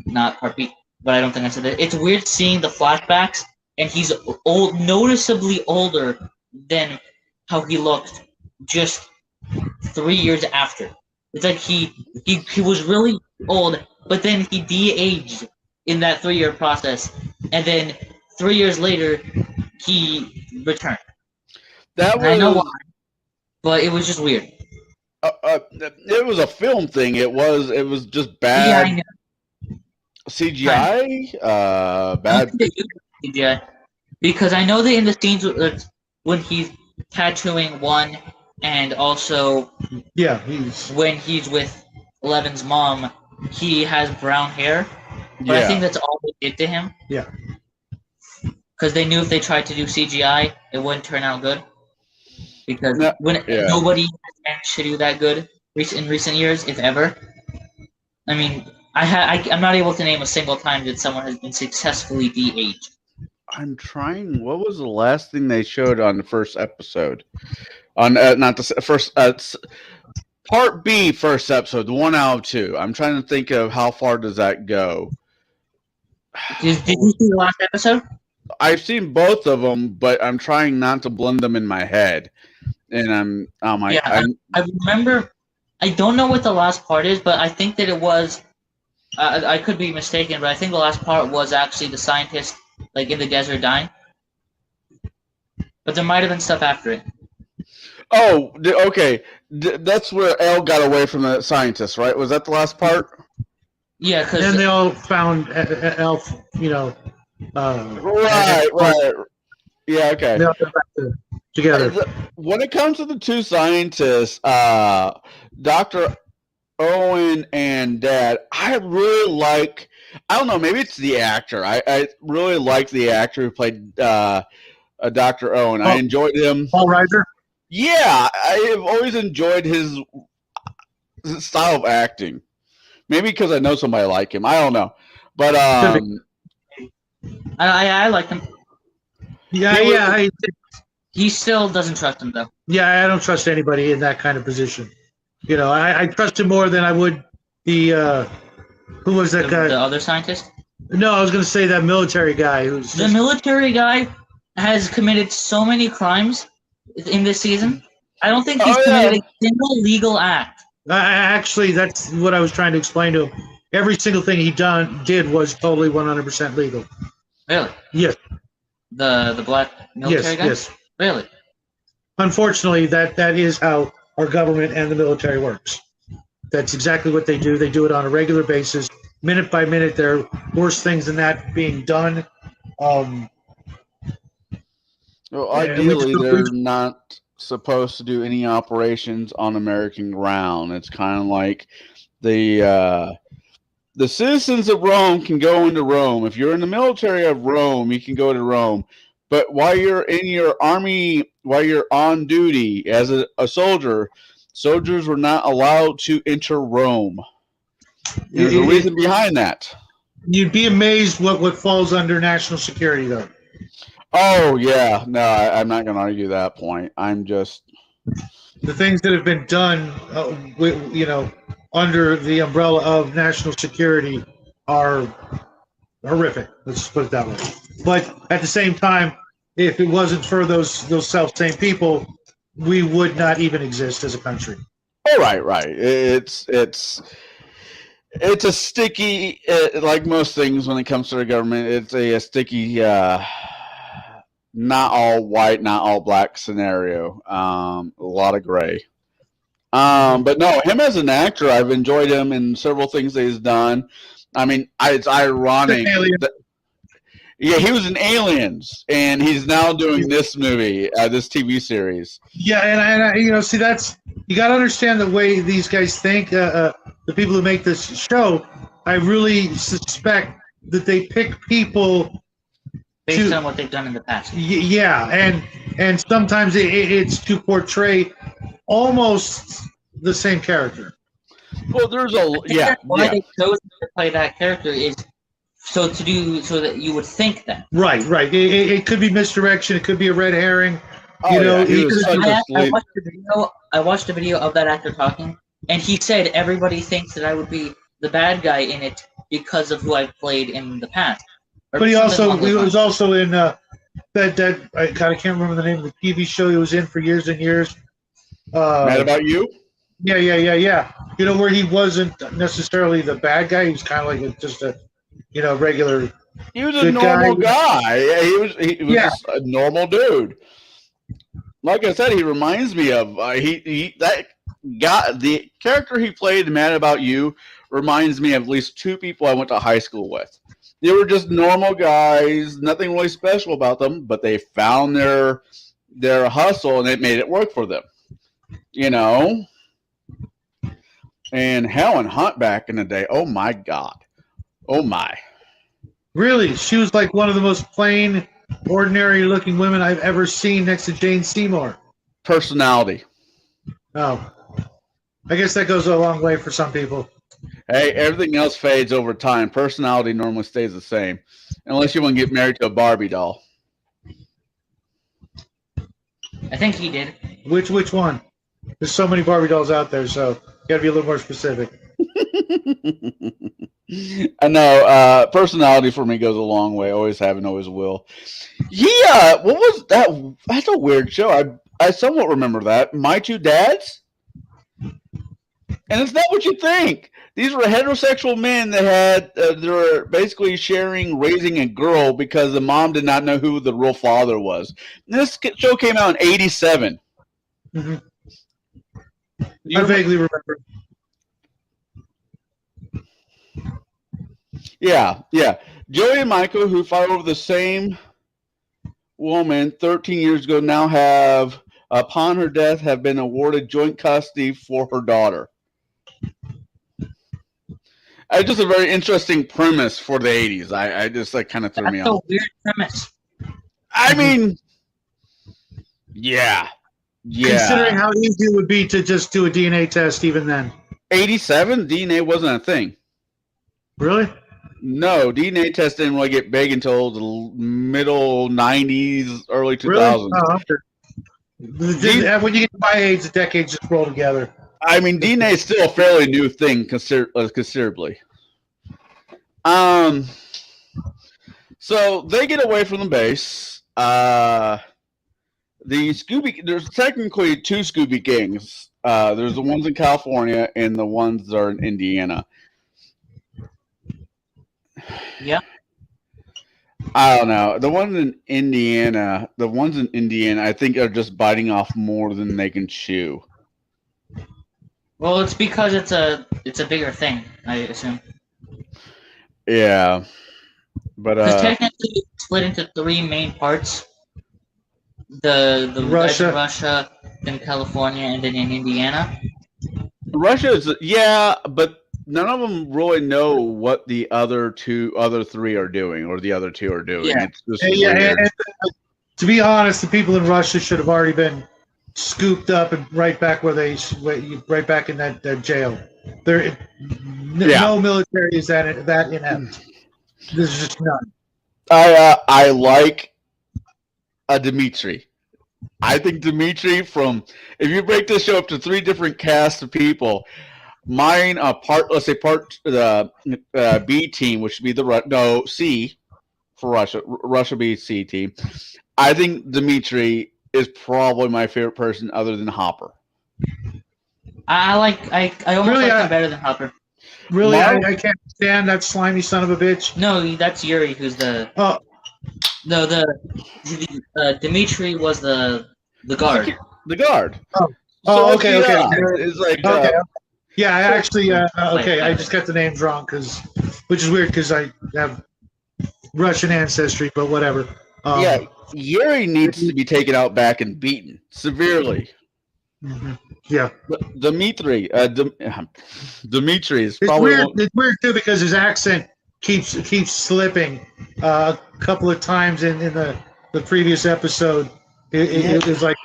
not part B. But I don't think I said that. It's weird seeing the flashbacks, and he's old, noticeably older than how he looked just 3 years after. It's like he was really old, but then he de-aged in that 3-year process, and then 3 years later he returned. That was, I know why, but it was just weird. It was a film thing. It was just bad. Yeah, I know. CGI, bad CGI, because I know that in the scenes when he's tattooing one, and also when he's with Eleven's mom, he has brown hair. But I think that's all they did to him. Yeah, because they knew if they tried to do CGI, it wouldn't turn out good. Because nobody has managed to do that good in recent years, if ever. I mean, I'm not able to name a single time that someone has been successfully de-aged. I'm trying. What was the last thing they showed on the first episode? On not the first part B, first episode, 1 out of 2. I'm trying to think of how far does that go. Did you see the last episode? I've seen both of them, but I'm trying not to blend them in my head. And I remember. I don't know what the last part is, but I think that it was. I could be mistaken, but I think the last part was actually the scientist, like in the desert, dying. But there might have been stuff after it. Oh, okay. That's where Elle got away from the scientist, right? Was that the last part? Yeah, because then they all found Elle. Right. Yeah, okay. They all got back together. When it comes to the two scientists, Dr. Owen and Dad, I really like. I don't know. Maybe it's the actor. I really like the actor who played Dr. Owen. I enjoyed him. Paul Reiser. Yeah, I have always enjoyed his style of acting. Maybe because I know somebody like him. I don't know, but I like him. Yeah. He still doesn't trust him though. Yeah, I don't trust anybody in that kind of position. I trust him more than I would the who was that guy? The other scientist? No, I was going to say that military guy who's the military guy has committed so many crimes in this season. I don't think he's committed a single legal act. Actually, that's what I was trying to explain to him. Every single thing he did was totally 100% legal. Really? Yes. The black military guy? Yes. Really? Unfortunately, that is how our government and the military works. That's exactly what they do. They do it on a regular basis, minute by minute. There are worse things than that being done. Well, ideally, they're not supposed to do any operations on American ground. It's kind of like the citizens of Rome can go into Rome. If you're in the military of Rome, you can go to Rome. But while you're in your army, while you're on duty as a soldier, soldiers were not allowed to enter Rome. There's a reason behind that. You'd be amazed what falls under national security, though. Oh, yeah. No, I'm not going to argue that point. I'm just... The things that have been done, under the umbrella of national security are horrific. Let's put it that way. But at the same time, if it wasn't for those self-same people, we would not even exist as a country. Oh, right. It's a sticky, like most things when it comes to the government, it's a sticky, not all white, not all black scenario. A lot of gray. But no, him as an actor, I've enjoyed him in several things that he's done. I mean, it's ironic that, Yeah, he was in Aliens, and he's now doing this movie, this TV series. Yeah, and see, that's you got to understand the way these guys think. The people who make this show, I really suspect that they pick people based on what they've done in the past. Yeah, and sometimes it's to portray almost the same character. Well, there's why they chose to play that character is so that you would think that. Right. It could be misdirection. It could be a red herring. I watched a video of that actor talking, and he said everybody thinks that I would be the bad guy in it because of who I've played in the past. But he was also in that I can't remember the name of the TV show he was in for years and years. Mad About You? Yeah. Where he wasn't necessarily the bad guy. He was kind of like just a regular. He was a normal guy. Yeah, he was just a normal dude. Like I said, he reminds me of that guy. The character he played in Mad About You reminds me of at least two people I went to high school with. They were just normal guys, nothing really special about them, but they found their hustle and it made it work for them. And Helen Hunt back in the day, oh my God. Oh my. Really? She was like one of the most plain, ordinary looking women I've ever seen next to Jane Seymour. Personality. Oh. I guess that goes a long way for some people. Hey, everything else fades over time. Personality normally stays the same. Unless you want to get married to a Barbie doll. I think he did. Which one? There's so many Barbie dolls out there, so you got to be a little more specific. I know. Personality for me goes a long way. Always have and always will. Yeah, what was that? That's a weird show. I somewhat remember that. My Two Dads? And it's not what you think. These were heterosexual men that they were basically raising a girl because the mom did not know who the real father was. And this show came out in '87. Mm-hmm. I vaguely remember. Yeah. Joey and Michael, who fought over the same woman 13 years ago, now have, upon her death, have been awarded joint custody for her daughter. It's just a very interesting premise for the 80s. I just kind of threw me off. That's a weird premise. I mean, yeah. Considering how easy it would be to just do a DNA test even then. 87, DNA wasn't a thing. Really? No, DNA test didn't really get big until the middle 90s, early 2000s. Really? Oh, okay. When you get to my age, the decades just roll together. I mean, DNA is still a fairly new thing considerably. So they get away from the base. There's technically two Scooby gangs. There's the ones in California and the ones that are in Indiana. Yeah. I don't know. The ones in Indiana, I think are just biting off more than they can chew. Well, it's because it's a bigger thing, I assume. Yeah. But technically it's split into three main parts. The Russia, then California, and then in Indiana. Russia is but none of them really know what the other three are doing, or the other two are doing. Yeah. It's just weird. And to be honest, the people in Russia should have already been scooped up and right back in that jail. No military is that inept. There's just none. I like Dimitri. I think Dimitri if you break this show up to three different casts of people, mine part B team, which would be C for Russia B C team. I think Dimitri is probably my favorite person other than Hopper. I almost like him better than Hopper. Really, I can't stand that slimy son of a bitch. No, that's Yuri, who's the. Oh. No, Dimitri was the guard. The guard. Oh, okay. It's like. Okay. Yeah, I actually. Okay, I just got the names wrong which is weird because I have Russian ancestry, but whatever. Yeah, Yuri needs to be taken out back and beaten severely. Mhm. Yeah. Dmitri is It's probably weird. It's weird too because his accent keeps slipping. A couple of times in the previous episode, it was like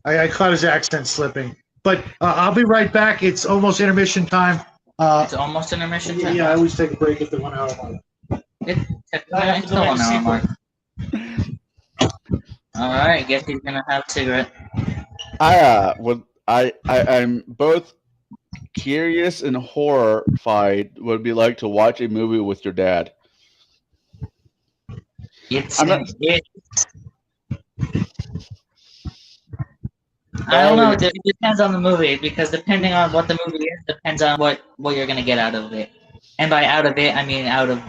I caught his accent slipping. But I'll be right back. It's almost intermission time. It's almost intermission time. Yeah, I always take a break at the 1 hour mark. It's the 1 hour mark. All right, guess he's gonna have a cigarette. I'm both curious and horrified what it'd be like to watch a movie with your dad. I don't know. It depends on the movie because depending on what the movie is, depends on what you're gonna get out of it. And by out of it, I mean out of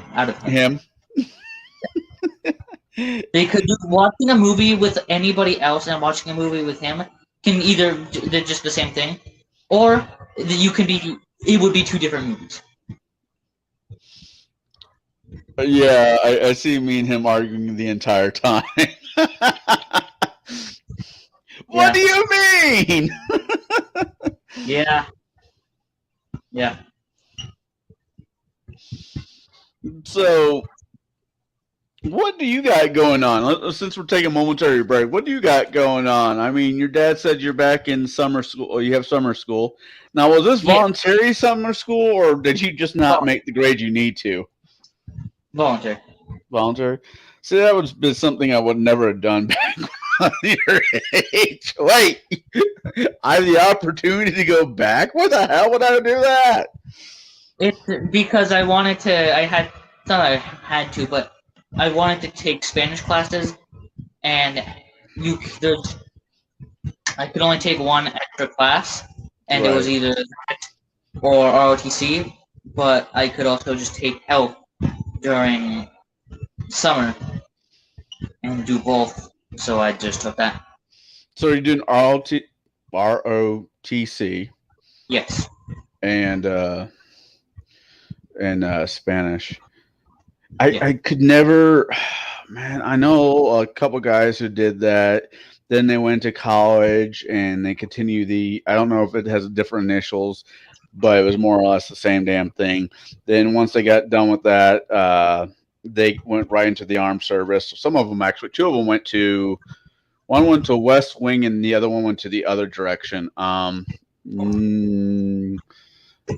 Him. Because watching a movie with anybody else and watching a movie with him can either they're just the same thing, or it would be two different movies. Yeah, I see me and him arguing the entire time. What do you mean? Yeah. So, what do you got going on? Since we're taking a momentary break, what do you got going on? I mean, your dad said you're back in summer school, or you have summer school. Now, was this voluntary summer school, or did you just not make the grade you need to? Voluntary. Voluntary? See, that would be something I would never have done back when your age. Wait, I have the opportunity to go back? What the hell would I do that? It's because I wanted to. But I wanted to take Spanish classes, and I could only take one extra class, and it was either that or ROTC. But I could also just take health during summer and do both. So I just took that. So you're doing ROTC? Yes. And Spanish. I could never, man. I know a couple guys who did that. Then they went to college and they continue I don't know if it has different initials, but it was more or less the same damn thing. Then once they got done with that, they went right into the armed service. Some of them actually, two of them one went to West Wing and the other one went to the other direction.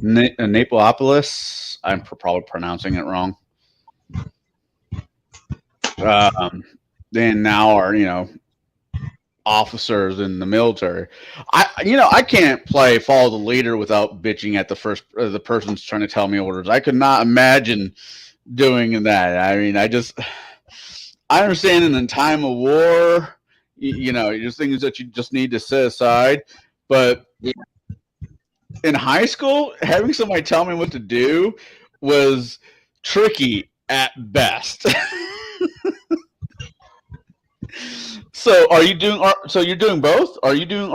Naples. I'm probably pronouncing it wrong. Then now are officers in the military. I can't play follow the leader without bitching at the person's trying to tell me orders. I could not imagine doing that. I mean, I understand in a time of war, just things that you just need to set aside, but in high school, having somebody tell me what to do was tricky at best. So, are you doing? So you're doing both? Are you doing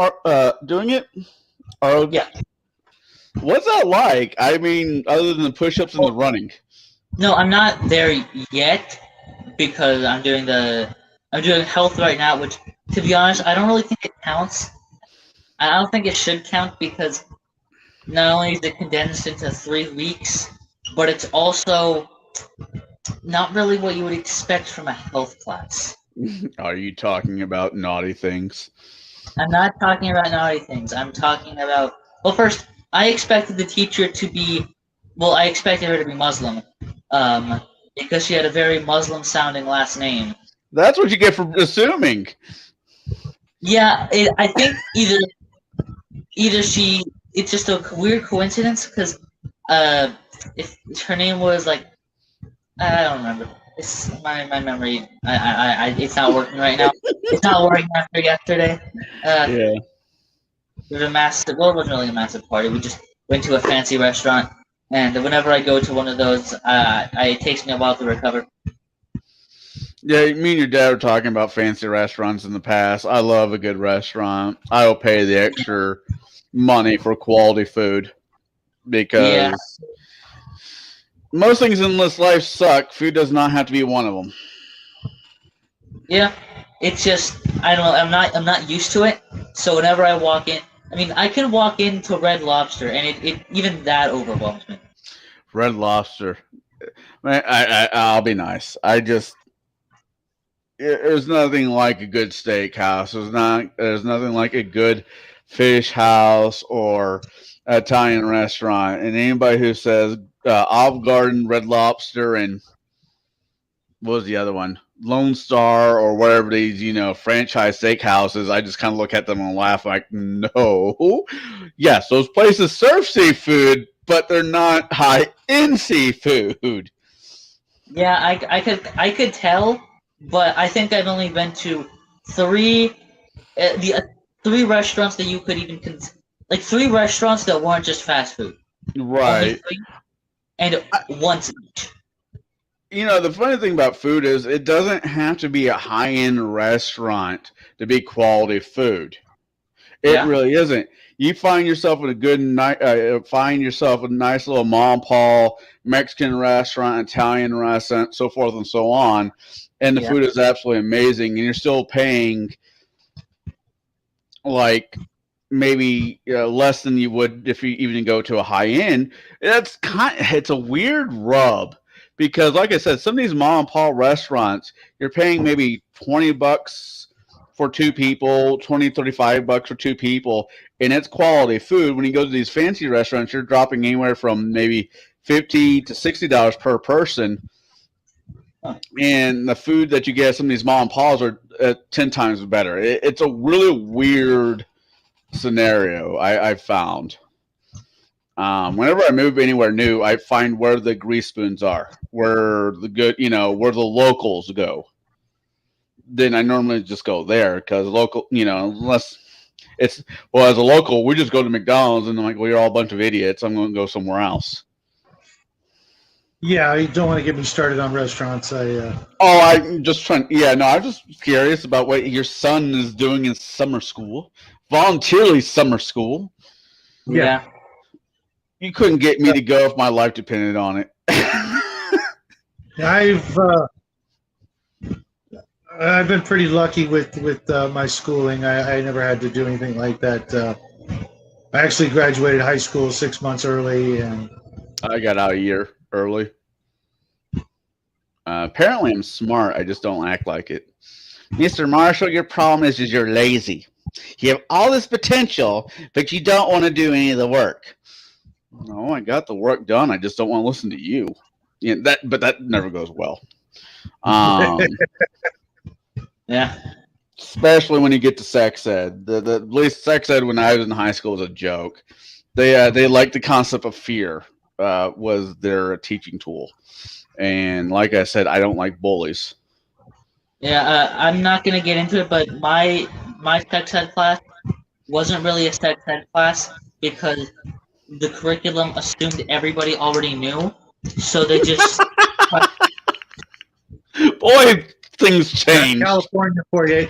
it? Yeah. What's that like? I mean, other than the push-ups and the running. No, I'm not there yet because I'm doing health right now, which, to be honest, I don't really think it counts. I don't think it should count because not only is it condensed into 3 weeks, but it's also not really what you would expect from a health class. Are you talking about naughty things? I'm not talking about naughty things. I'm talking about... Well, first, I expected the teacher to be... Well, I expected her to be Muslim. Because she had a very Muslim-sounding last name. That's what you get for assuming. Yeah, I think either she... It's just a weird coincidence, because if her name was like... I don't remember. It's my memory. It's not working right now. It's not working after yesterday. Yeah. It was a massive. Well, it wasn't really a massive party. We just went to a fancy restaurant, and whenever I go to one of those, it takes me a while to recover. Yeah, me and your dad were talking about fancy restaurants in the past. I love a good restaurant. I will pay the extra money for quality food because most things in this life suck. Food does not have to be one of them. Yeah, it's just I don't know. I'm not used to it. So whenever I walk in, I mean, I can walk into Red Lobster, and it even that overwhelms me. Red Lobster. Man, I'll be nice. There's nothing like a good steakhouse. There's nothing like a good fish house or Italian restaurant. And anybody who says Olive Garden, Red Lobster, and what was the other one? Lone Star or whatever these, franchise steakhouses, I just kind of look at them and laugh like, no. Yes, those places serve seafood, but they're not high-end seafood. Yeah, I could tell, but I think I've only been to three three restaurants that you could even like three restaurants that weren't just fast food. Right. And once each. The funny thing about food is it doesn't have to be a high-end restaurant to be quality food. It really isn't. You find yourself in find yourself a nice little mom and pop Mexican restaurant, Italian restaurant, so forth and so on, and the food is absolutely amazing, and you're still paying like maybe less than you would if you even go to a high end. It's a weird rub. Because, like I said, some of these mom and pop restaurants, you're paying maybe $20 for two people, $35 for two people, and it's quality food. When you go to these fancy restaurants, you're dropping anywhere from maybe $50 to $60 per person, and the food that you get at some of these mom and pops are 10 times better. It's a really weird scenario I've found. Whenever I move anywhere new, I find where the grease spoons are, where the locals go. Then I normally just go there because local, unless as a local, we just go to McDonald's and I'm like, well, you're all a bunch of idiots. I'm going to go somewhere else. Yeah, you don't want to get me started on restaurants. I'm just trying. Yeah, no, I'm just curious about what your son is doing in summer school, voluntarily summer school. Yeah. You couldn't get me to go if my life depended on it. I've been pretty lucky with my schooling. I never had to do anything like that. I actually graduated high school 6 months early, and I got out a year early. Apparently, I'm smart. I just don't act like it. Mr. Marshall, your problem is you're lazy. You have all this potential, but you don't want to do any of the work. No, I got the work done. I just don't want to listen to you. But that never goes well. Yeah. Especially when you get to sex ed. At least sex ed when I was in high school was a joke. They liked the concept of fear was their teaching tool. And like I said, I don't like bullies. Yeah, I'm not gonna get into it, but my sex ed class wasn't really a sex ed class because the curriculum assumed everybody already knew, so they just. Boy, things change. California for you.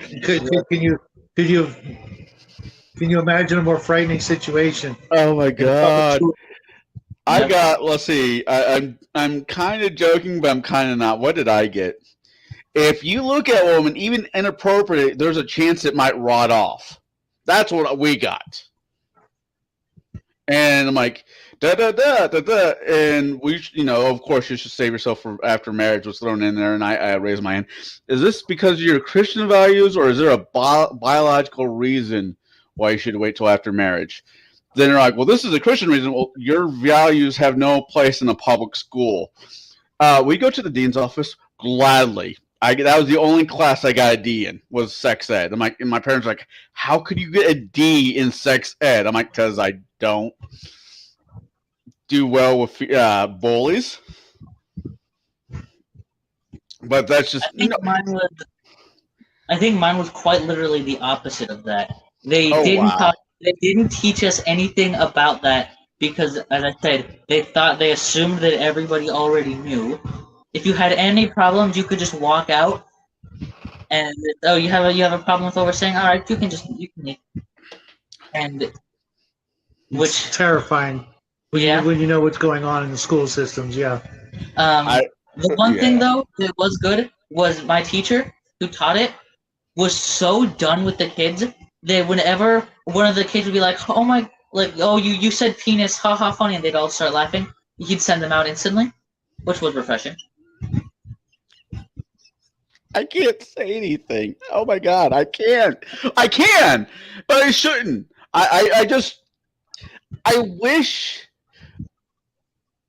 Can you imagine a more frightening situation? Oh my God! Let's see. I'm kind of joking, but I'm kind of not. What did I get? If you look at a woman, even inappropriate, there's a chance it might rot off. That's what we got. And I'm like, da da da da da, and we, of course, you should save yourself for after marriage was thrown in there, and I raised my hand. Is this because of your Christian values, or is there a biological reason why you should wait till after marriage? Then they're like, well, this is a Christian reason. Well, your values have no place in a public school. We go to the dean's office gladly. That was the only class I got a D in was sex ed. I'm like, and my parents were like, how could you get a D in sex ed? I'm like, because I don't do well with bullies. But that's just. I think mine was quite literally the opposite of that. They didn't teach us anything about that because, as I said, they assumed that everybody already knew. If you had any problems, you could just walk out, and you have a problem with what we're saying. All right, you can leave. And it's terrifying when you know what's going on in the school systems. Yeah. The one thing though that was good was my teacher who taught it was so done with the kids that whenever one of the kids would be like, "Oh my, like, oh you said penis, haha, funny," and they'd all start laughing, he'd send them out instantly, which was refreshing. I can't say anything. Oh my god, I can't. I can, but I shouldn't. I wish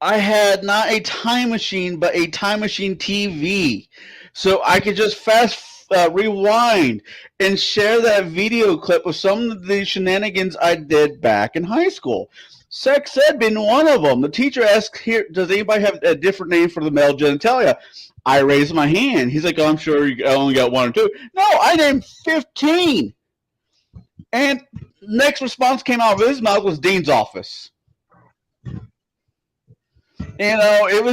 I had not a time machine, but a time machine TV, so I could just rewind and share that video clip of some of the shenanigans I did back in high school. Sex ed being one of them. The teacher asked, "Here, does anybody have a different name for the male genitalia?" I raised my hand. He's like, "Oh, I'm sure you only got one or two." No, I named 15. And next response came out of his mouth was Dean's office. It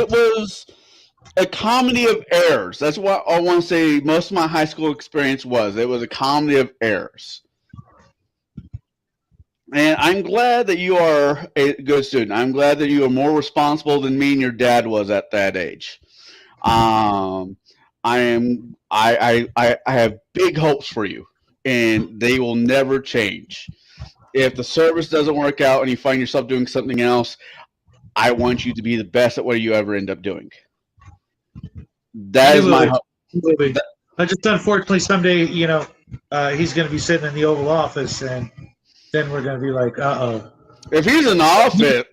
was a comedy of errors. That's what I want to say most of my high school experience was. It was a comedy of errors. And I'm glad that you are a good student. I'm glad that you are more responsible than me and your dad was at that age. I have big hopes for you, and they will never change. If the service doesn't work out and you find yourself doing something else, I want you to be the best at what you ever end up doing. That is my hope. Just unfortunately, someday, he's going to be sitting in the Oval Office, and then we're going to be like, uh-oh. If he's in office,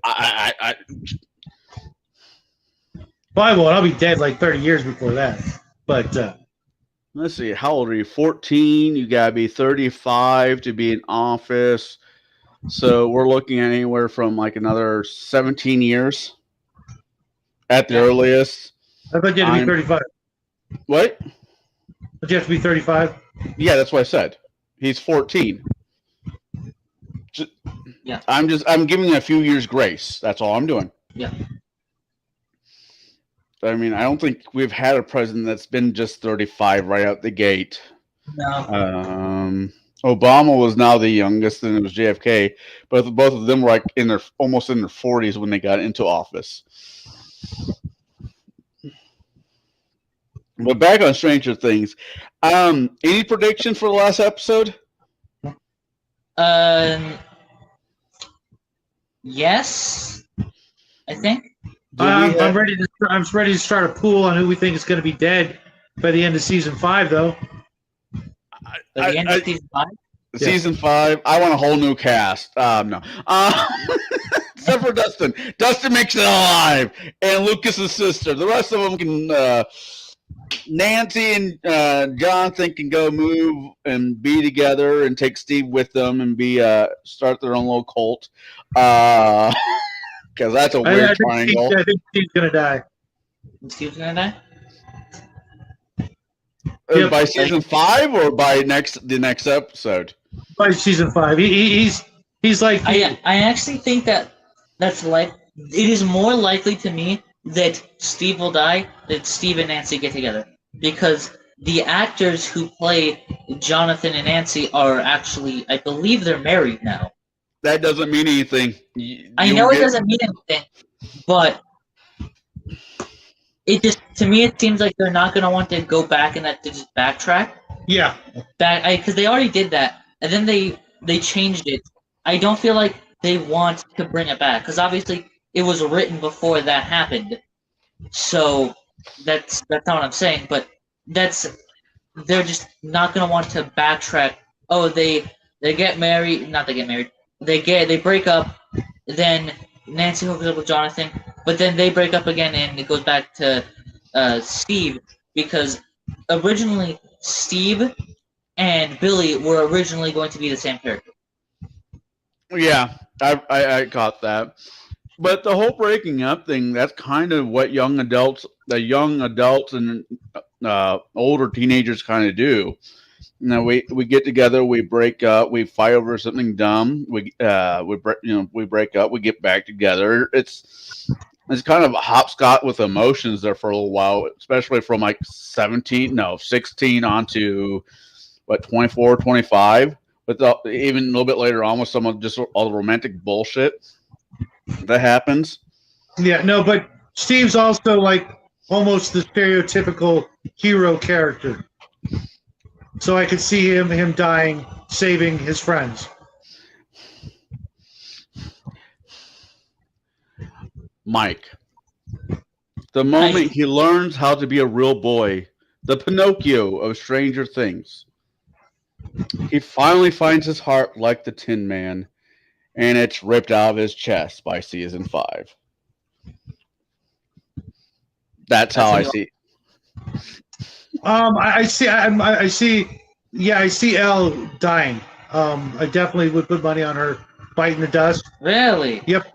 Well, I won't. I'll be dead like 30 years before that. But let's see. How old are you? 14. You got to be 35 to be in office. So we're looking at anywhere from like another 17 years at the earliest. I thought you had to be 35. What? But you have to be 35? Yeah, that's what I said. He's 14. Yeah. I'm giving him a few years grace. That's all I'm doing. Yeah. I mean, I don't think we've had a president that's been just 35 right out the gate. No. Obama was now the youngest, and it was JFK, but both of them were like almost in their 40s when they got into office. But back on Stranger Things, any prediction for the last episode? Yes, I think. I'm ready to start a pool on who we think is going to be dead by the end of season 5, though. By the end of season 5? Season 5, I want a whole new cast. No. Except for Dustin. Dustin makes it alive. And Lucas's sister. The rest of them can... Nancy and Jonathan can go move and be together and take Steve with them and start their own little cult. Because that's a weird triangle. I think Steve's going to die. Steve's going to die? By season 5 or by the next episode? By season 5. He's like... I actually think that's like... It is more likely to me that Steve will die than Steve and Nancy get together. Because the actors who play Jonathan and Nancy are actually... I believe they're married now. That doesn't mean anything. I know it doesn't mean anything, but... To me, it seems like they're not going to want to go back and to just backtrack. Yeah. Because they already did that, and then they changed it. I don't feel like they want to bring it back, because obviously it was written before that happened. So that's not what I'm saying, but they're just not going to want to backtrack. Oh, they get married. Not they get married. They break up, then Nancy hooks up with Jonathan, but then they break up again, and it goes back to Steve, because originally Steve and Billy were originally going to be the same character. Yeah, I got that. But the whole breaking up thing, that's kind of what the young adults and older teenagers kind of do. We get together, we break up, we fight over something dumb, we break up, we get back together. It's kind of a hopscotch with emotions there for a little while, especially from like 16 on to 24, 25, but even a little bit later on with some of just all the romantic bullshit that happens. Yeah, no, but Steve's also like almost the stereotypical hero character. So I could see him dying, saving his friends. Mike. The moment he learns how to be a real boy, the Pinocchio of Stranger Things. He finally finds his heart like the Tin Man, and it's ripped out of his chest by season 5. That's how I see it. I see. Yeah, I see Elle dying. I definitely would put money on her biting the dust. Really? Yep.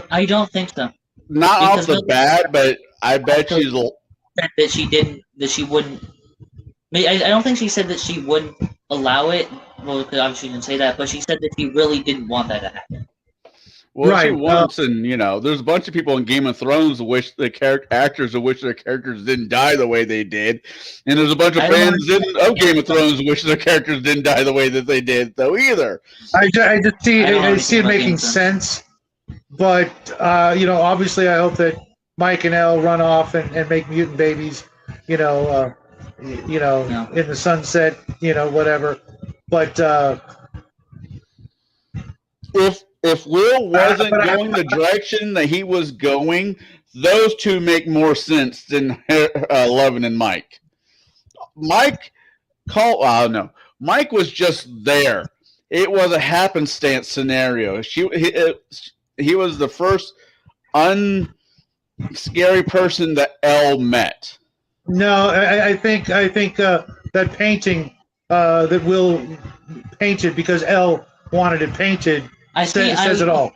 I don't think so. Not Because off the bat, but I bet she's. That she didn't. That she wouldn't. I don't think she said that she wouldn't allow it. Well, because obviously she didn't say that, but she said that she really didn't want that to happen. Well, Right, she wants, and there's a bunch of people in Game of Thrones who wish actors who wish their characters didn't die the way they did, and there's a bunch of fans of Game of Thrones who wish their characters didn't die the way that they did, though either. I just see I it making sense, but obviously I hope that Mike and Elle run off and make mutant babies, in the sunset, whatever. But if Will wasn't going the direction that he was going, those two make more sense than Eleven and Mike. Mike was just there. It was a happenstance scenario. He was the first unscary person that Elle met. no, I think that painting that Will painted because Elle wanted it painted says it all.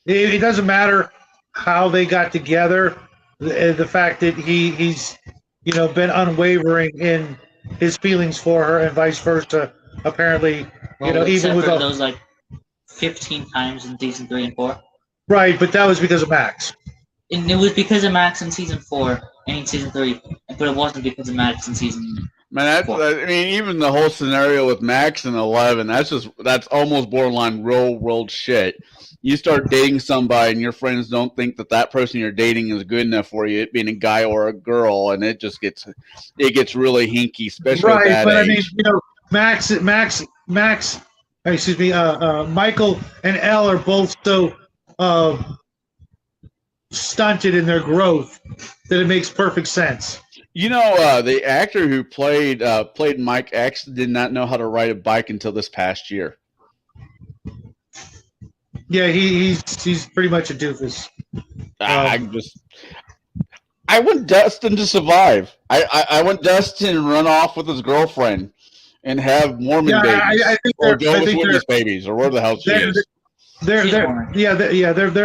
It doesn't matter how they got together. The fact that he's been unwavering in his feelings for her and vice versa. Apparently, even with those 15 times in season 3 and 4. Right, but that was because of Max. And it was because of Max in season 4 and in season 3, but it wasn't because of Max in season. Man, even the whole scenario with Max and 11, that's almost borderline real world shit. You start dating somebody and your friends don't think that person you're dating is good enough for you, it being a guy or a girl, and it gets really hinky, especially at that age. Michael and Elle are both so stunted in their growth that it makes perfect sense. The actor who played Mike X did not know how to ride a bike until this past year. Yeah, he's pretty much a doofus. I want Dustin to survive. I want Dustin to run off with his girlfriend and have Mormon babies, or Jehovah's Witness babies, or where the hell she is. They're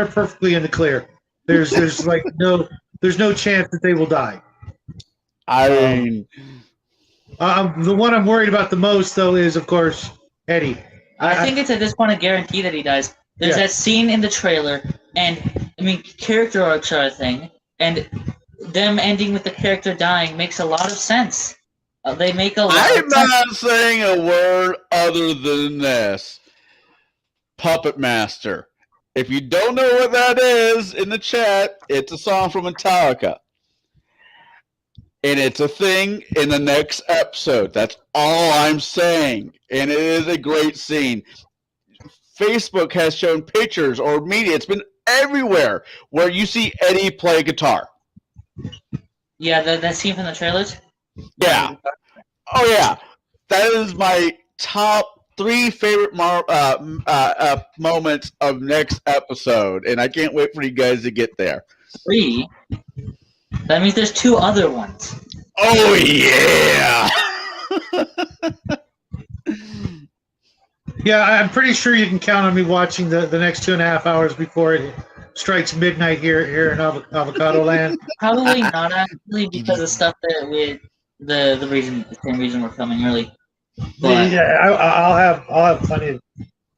perfectly in the clear. There's no chance that they will die. I mean, the one I'm worried about the most, though, is of course Eddie. I think it's at this point a guarantee that he dies. There's that scene in the trailer, and character arcs are a thing, and them ending with the character dying makes a lot of sense. They make a lot of sense. I'm not saying a word other than this. Puppet Master. If you don't know what that is in the chat, it's a song from Metallica. And it's a thing in the next episode. That's all I'm saying. And it is a great scene. Facebook has shown pictures or media. It's been everywhere where you see Eddie play guitar. Yeah, that scene from the trailers? Yeah. Oh, yeah. That is my top 3 favorite moments of next episode. And I can't wait for you guys to get there. 3? That means there's 2 other ones. Oh, yeah. Yeah, I'm pretty sure you can count on me watching the next 2.5 hours before it strikes midnight here in Avocado Land. Probably not actually, because of stuff that with the same reason we're coming early. But yeah, I'll have plenty of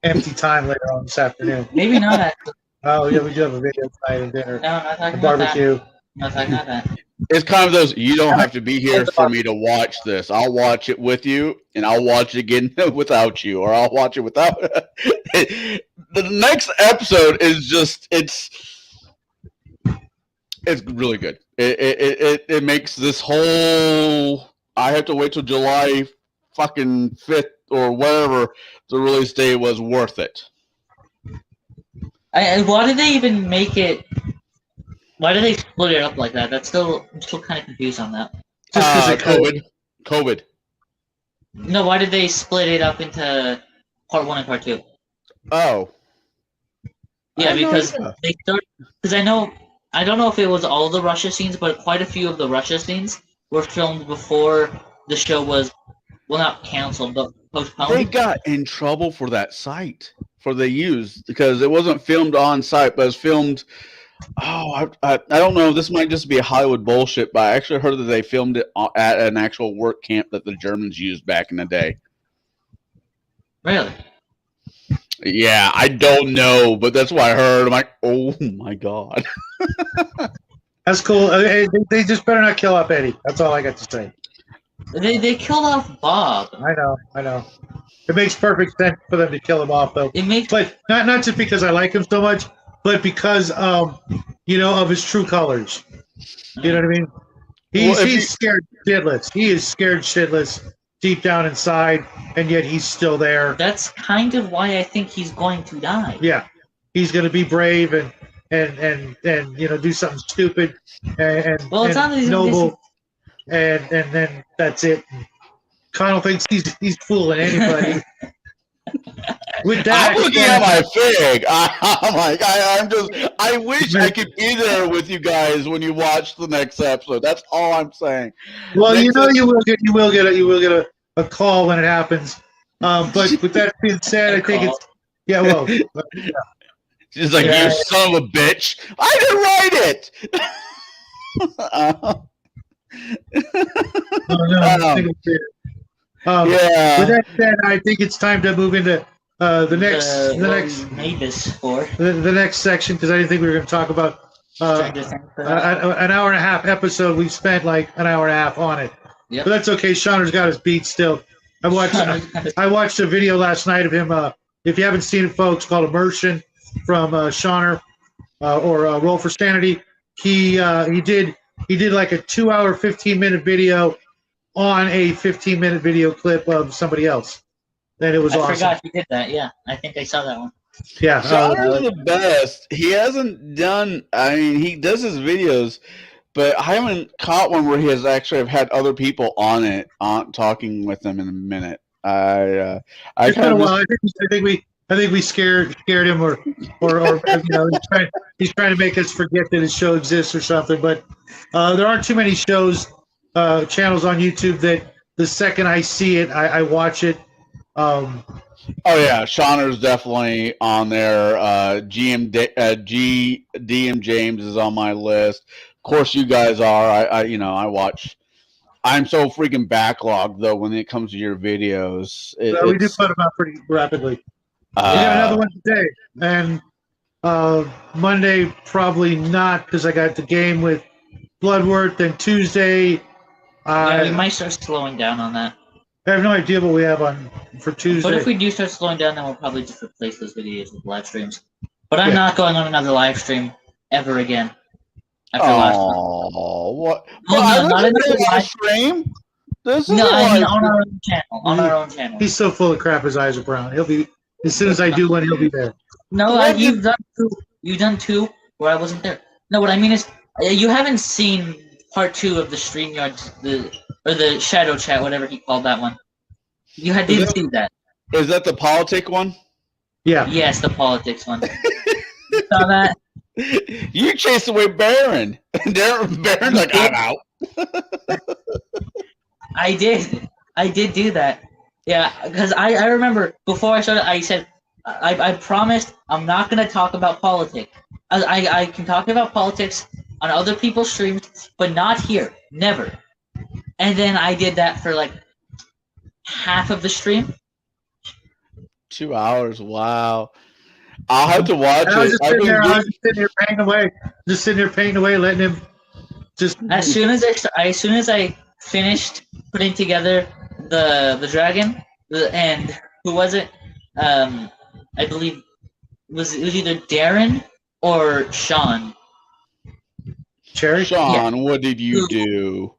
empty time later on this afternoon. Maybe not actually. Oh yeah, we do have a video tonight and dinner. No, I'm not talking barbecue. about that. I'm not talking about that. It's kind of those, you don't have to be here for me to watch this. I'll watch it with you, and I'll watch it again without you, or I'll watch it without. The next episode is just it's really good. It makes this whole, I have to wait till July fucking 5th or whatever the release day was worth it. Why did they even make it? Why did they split it up like that? I'm still kind of confused on that. Just because COVID. No, why did they split it up into part 1 and part 2? Oh. Yeah, I because know. they started. Because I don't know if it was all the Russia scenes, but quite a few of the Russia scenes were filmed before the show was, well, not canceled, but postponed. They got in trouble for that site for they used because it wasn't filmed on site, but it was filmed. Oh, I don't know. This might just be a Hollywood bullshit, but I actually heard that they filmed it at an actual work camp that the Germans used back in the day. Really? Yeah, I don't know, but that's what I heard. I'm like, oh my god. that's cool. They just better not kill off Eddie. That's all I got to say. They killed off Bob. I know. It makes perfect sense for them to kill him off, though. It makes But not just because I like him so much, but because of his true colors. You know what I mean? He's scared shitless. He is scared shitless deep down inside, and yet he's still there. That's kind of why I think he's going to die. Yeah, he's going to be brave and do something stupid and Well, it's not that he's noble, and then that's it. Connell thinks he's fooling anybody. With that, I'm looking at my fig. I'm like, I wish I could be there with you guys when you watch the next episode. That's all I'm saying. Well, you will get a call when it happens. But with that being said, I think it's well. She's like, you son of a bitch! I didn't write it. Yeah. With that said, I think it's time to move into the next made this for the next section because I didn't think we were going to talk about an hour and a half episode. We've spent like an hour and a half on it, but that's okay. Shauner's got his beat still. I watched a video last night of him. If you haven't seen it, folks, called Immersion from Shauner or Roll for Sanity. He did like a 2-hour, 15-minute video on a 15-minute video clip of somebody else. And it was awesome. I forgot he did that. Yeah, I think I saw that one. Yeah, Shauner's the best. He hasn't done. I mean, he does his videos, but I haven't caught one where he has actually have had other people on it, talking with them in a minute. It's been a while. I think we scared him, or he's trying to make us forget that his show exists or something. But there aren't too many channels on YouTube that the second I see it, I watch it. Oh yeah, Shauner's definitely on there. DM James is on my list. Of course, you guys are. I watch. I'm so freaking backlogged though when it comes to your videos. We do put them out pretty rapidly. We got another one today, and Monday probably not because I got the game with Bloodworth. Then Tuesday, we might start slowing down on that. I have no idea what we have on for Tuesday. But if we do start slowing down, then we'll probably just replace those videos with live streams. But I'm not going on another live stream ever again. After last one. Oh, what? No, not another live stream. I mean on our own channel. On our own channel. He's so full of crap. His eyes are brown. He'll be as soon as I do one. He'll be there. No, you've done two. You've done two where I wasn't there. No, what I mean is you haven't seen part 2 of the StreamYard, or the Shadow Chat, whatever he called that one. You didn't see that. Is that the politic one? Yeah. Yes, the politics one. You saw that? You chased away Baron. Baron's like, I'm out. I did do that. Yeah, because I remember before I started, I said, I promised I'm not going to talk about politics. I can talk about politics on other people's streams, but not here. Never. And then I did that for like half of the stream. 2 hours. Wow. I'll have to watch I was it. just sitting there painting away. Just sitting there painting away, letting him Just As soon as I finished putting together the dragon, and who was it? I believe it was either Darren or Sean. Cherry. Sean, what did you do?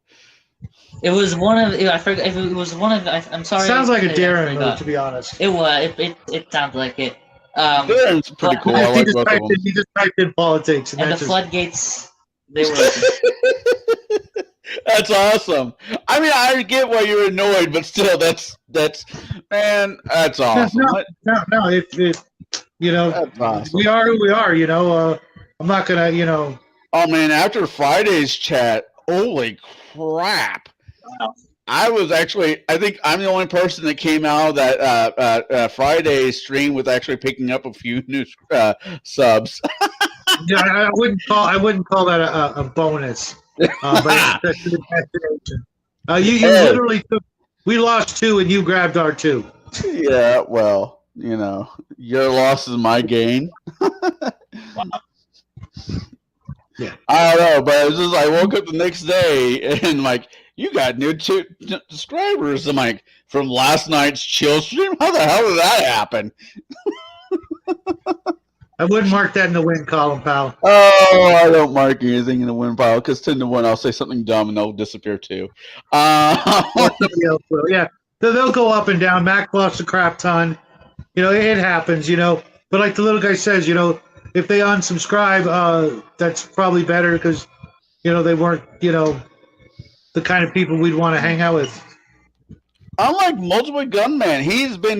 It was one of I forgot if it was one of I'm sorry. Sounds like a I Darren forgot. move, to be honest. It was it sounds like it. Darren's pretty but- cool. I he, like just both of typed them. in, he just typed in politics, and and the that's just, floodgates they were open. That's awesome. I mean, I get why you're annoyed, but still, that's man, that's awesome. no. If you know, That's awesome. we are who we are. You know, I'm not gonna. You know, Oh man, after Friday's chat, holy crap! Wow. I think I'm the only person that came out of that Friday stream with actually picking up a few new subs. yeah, I wouldn't call that a bonus, but it's a destination. You Hey. literally took. We lost 2, and you grabbed our 2. Yeah, well, you know, your loss is my gain. Yeah. I don't know, but it was just I woke up the next day and like, you got new subscribers. I'm like, from last night's chill stream? How the hell did that happen? I wouldn't mark that in the win column, pal. Oh, I don't mark anything in the win pile because 10-1, I'll say something dumb and they'll disappear too. Or somebody else will. Yeah, they'll go up and down. Mac lost a crap ton. You know, it happens. You know, but like the little guy says, you know, if they unsubscribe, that's probably better because, you know, they weren't, you know, the kind of people we'd want to hang out with. Unlike Multiple Gunman, he's been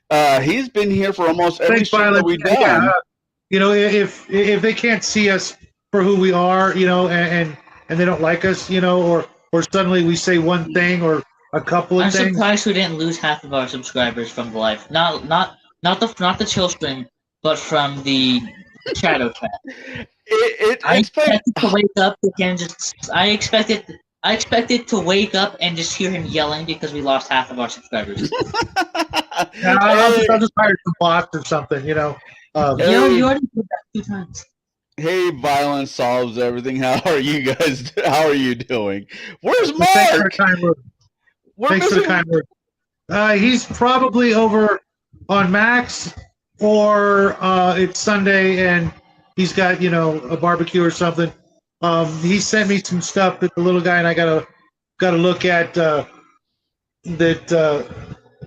here for almost every Thanks, stream that Violet. we've done. Yeah, you know, if they can't see us for who we are, you know, and they don't like us, you know, or suddenly we say one thing or a couple of I'm things. surprised we didn't lose half of our subscribers from the live. Not the chill stream, but from the shadow chat. I expected to wake up and just. I expected to wake up and just hear him yelling because we lost half of our subscribers. Yeah, I'll just hire some bots or something, you know. You already did that 2 times. Hey, violence solves everything. How are you guys? How are you doing? Where's Thanks for the Mark? kind word. We're Thanks for the missing- kind word. He's probably over on Max, or it's Sunday and he's got, you know, a barbecue or something. He sent me some stuff that the little guy and I gotta look at.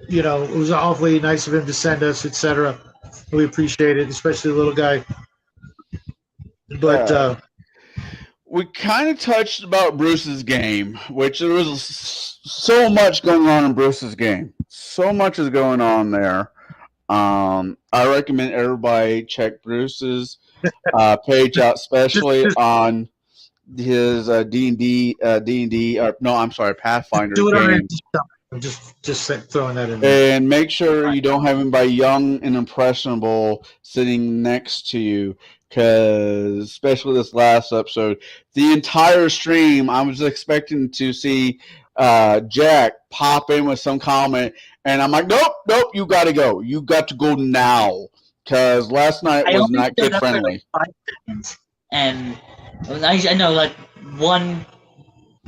You know, it was awfully nice of him to send us, etc. We appreciate it, especially the little guy. But we kind of touched about Bruce's game, which there was so much going on in Bruce's game. So much is going on there. I recommend everybody check Bruce's page out, especially on his D&D, Pathfinder do it on game. empty stomach. I'm just throwing that in there. And make sure you don't have anybody young and impressionable sitting next to you, because especially this last episode, the entire stream, I was expecting to see Jack pop in with some comment, and I'm like, nope, you got to go. You got to go now, because last night I was only not stood kid up for friendly. like 5 seconds, and I know like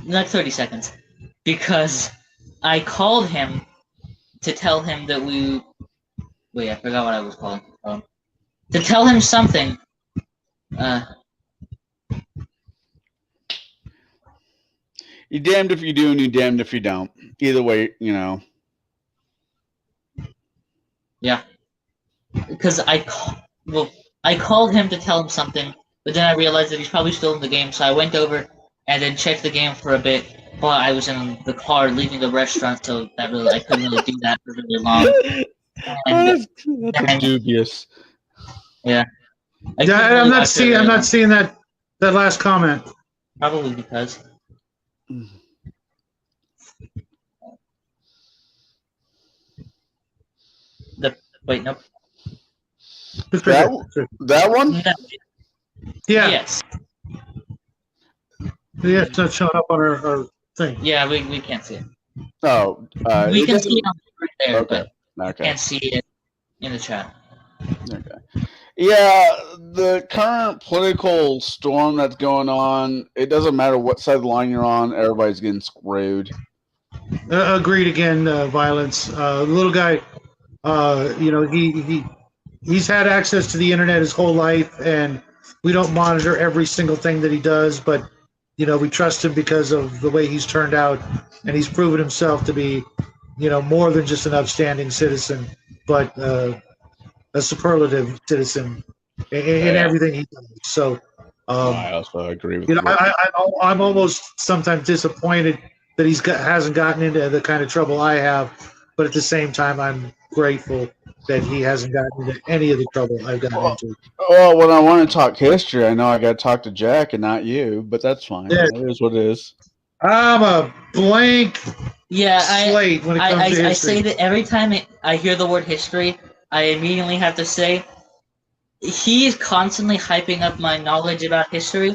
not 30 seconds, because I called him to tell him that we. Wait, I forgot what I was calling. To tell him something. You're damned if you do, and you're damned if you don't. Either way, you know. Yeah. Because I called him to tell him something, but then I realized that he's probably still in the game, so I went over and then checked the game for a bit while I was in the car leaving the restaurant, so that really I couldn't really do that for really long. That's dubious. Yeah. I'm not seeing that last comment. Probably because. Wait, nope. Just right there. That one? No, Yeah, Yes. yeah, it's not showing up on our thing. Yeah, we can't see it. Oh, We it can doesn't- see it on the screen there, Okay. but Okay. can't see it in the chat. Okay. Yeah, the current political storm that's going on, it doesn't matter what side of the line you're on, everybody's getting screwed. Agreed again. Violence. Little guy. He's had access to the internet his whole life, and we don't monitor every single thing that he does, but we trust him because of the way he's turned out, and he's proven himself to be, more than just an upstanding citizen, but a superlative citizen in Yeah. everything he does. So, I also agree with you. I'm almost sometimes disappointed that hasn't gotten into the kind of trouble I have, but at the same time, I'm grateful that he hasn't gotten into any of the trouble I've gotten into. Well, when I want to talk history, I know I got to talk to Jack and not you, but that's fine. Yeah. It is what it is. I'm a blank slate when it comes to history. I say that every time I hear the word history, I immediately have to say, he's constantly hyping up my knowledge about history.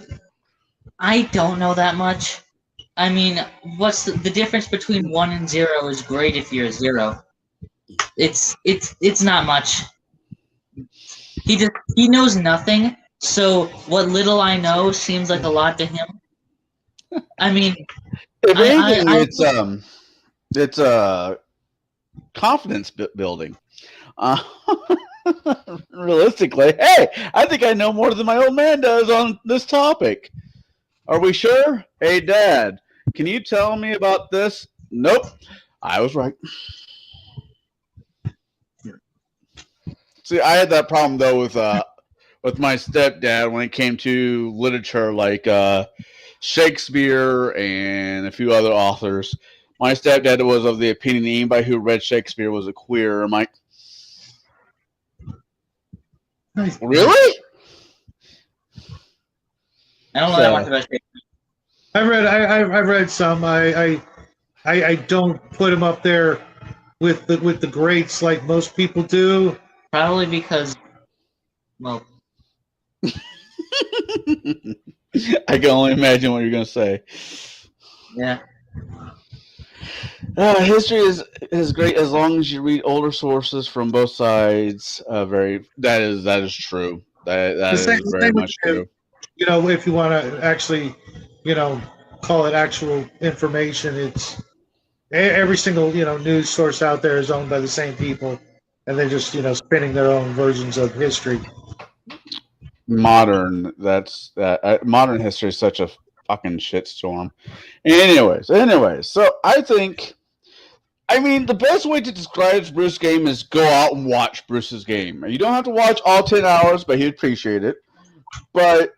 I don't know that much. I mean, what's the difference between 1 and 0 is great if you're a 0. It's not much. He knows nothing, so what little I know seems like a lot to him. I mean, if anything, it's confidence building. Realistically, hey, I think I know more than my old man does on this topic. Are we sure? Hey, Dad, can you tell me about this? Nope, I was right. See, I had that problem though with my stepdad when it came to literature, like Shakespeare and a few other authors. My stepdad was of the opinion anybody who read Shakespeare was a queer. I'm like, really? I don't know that much about Shakespeare. I've read some. I don't put him up there with the greats like most people do. Probably because, well, I can only imagine what you're going to say. Yeah. History is great as long as you read older sources from both sides. That is true. That is very much true. If you want to actually, call it actual information, it's every single news source out there is owned by the same people, and they're just spinning their own versions of history. Modern history is such a fucking shitstorm. Anyways, so I mean, the best way to describe Bruce's game is go out and watch Bruce's game. You don't have to watch all 10 hours, but he'd appreciate it. But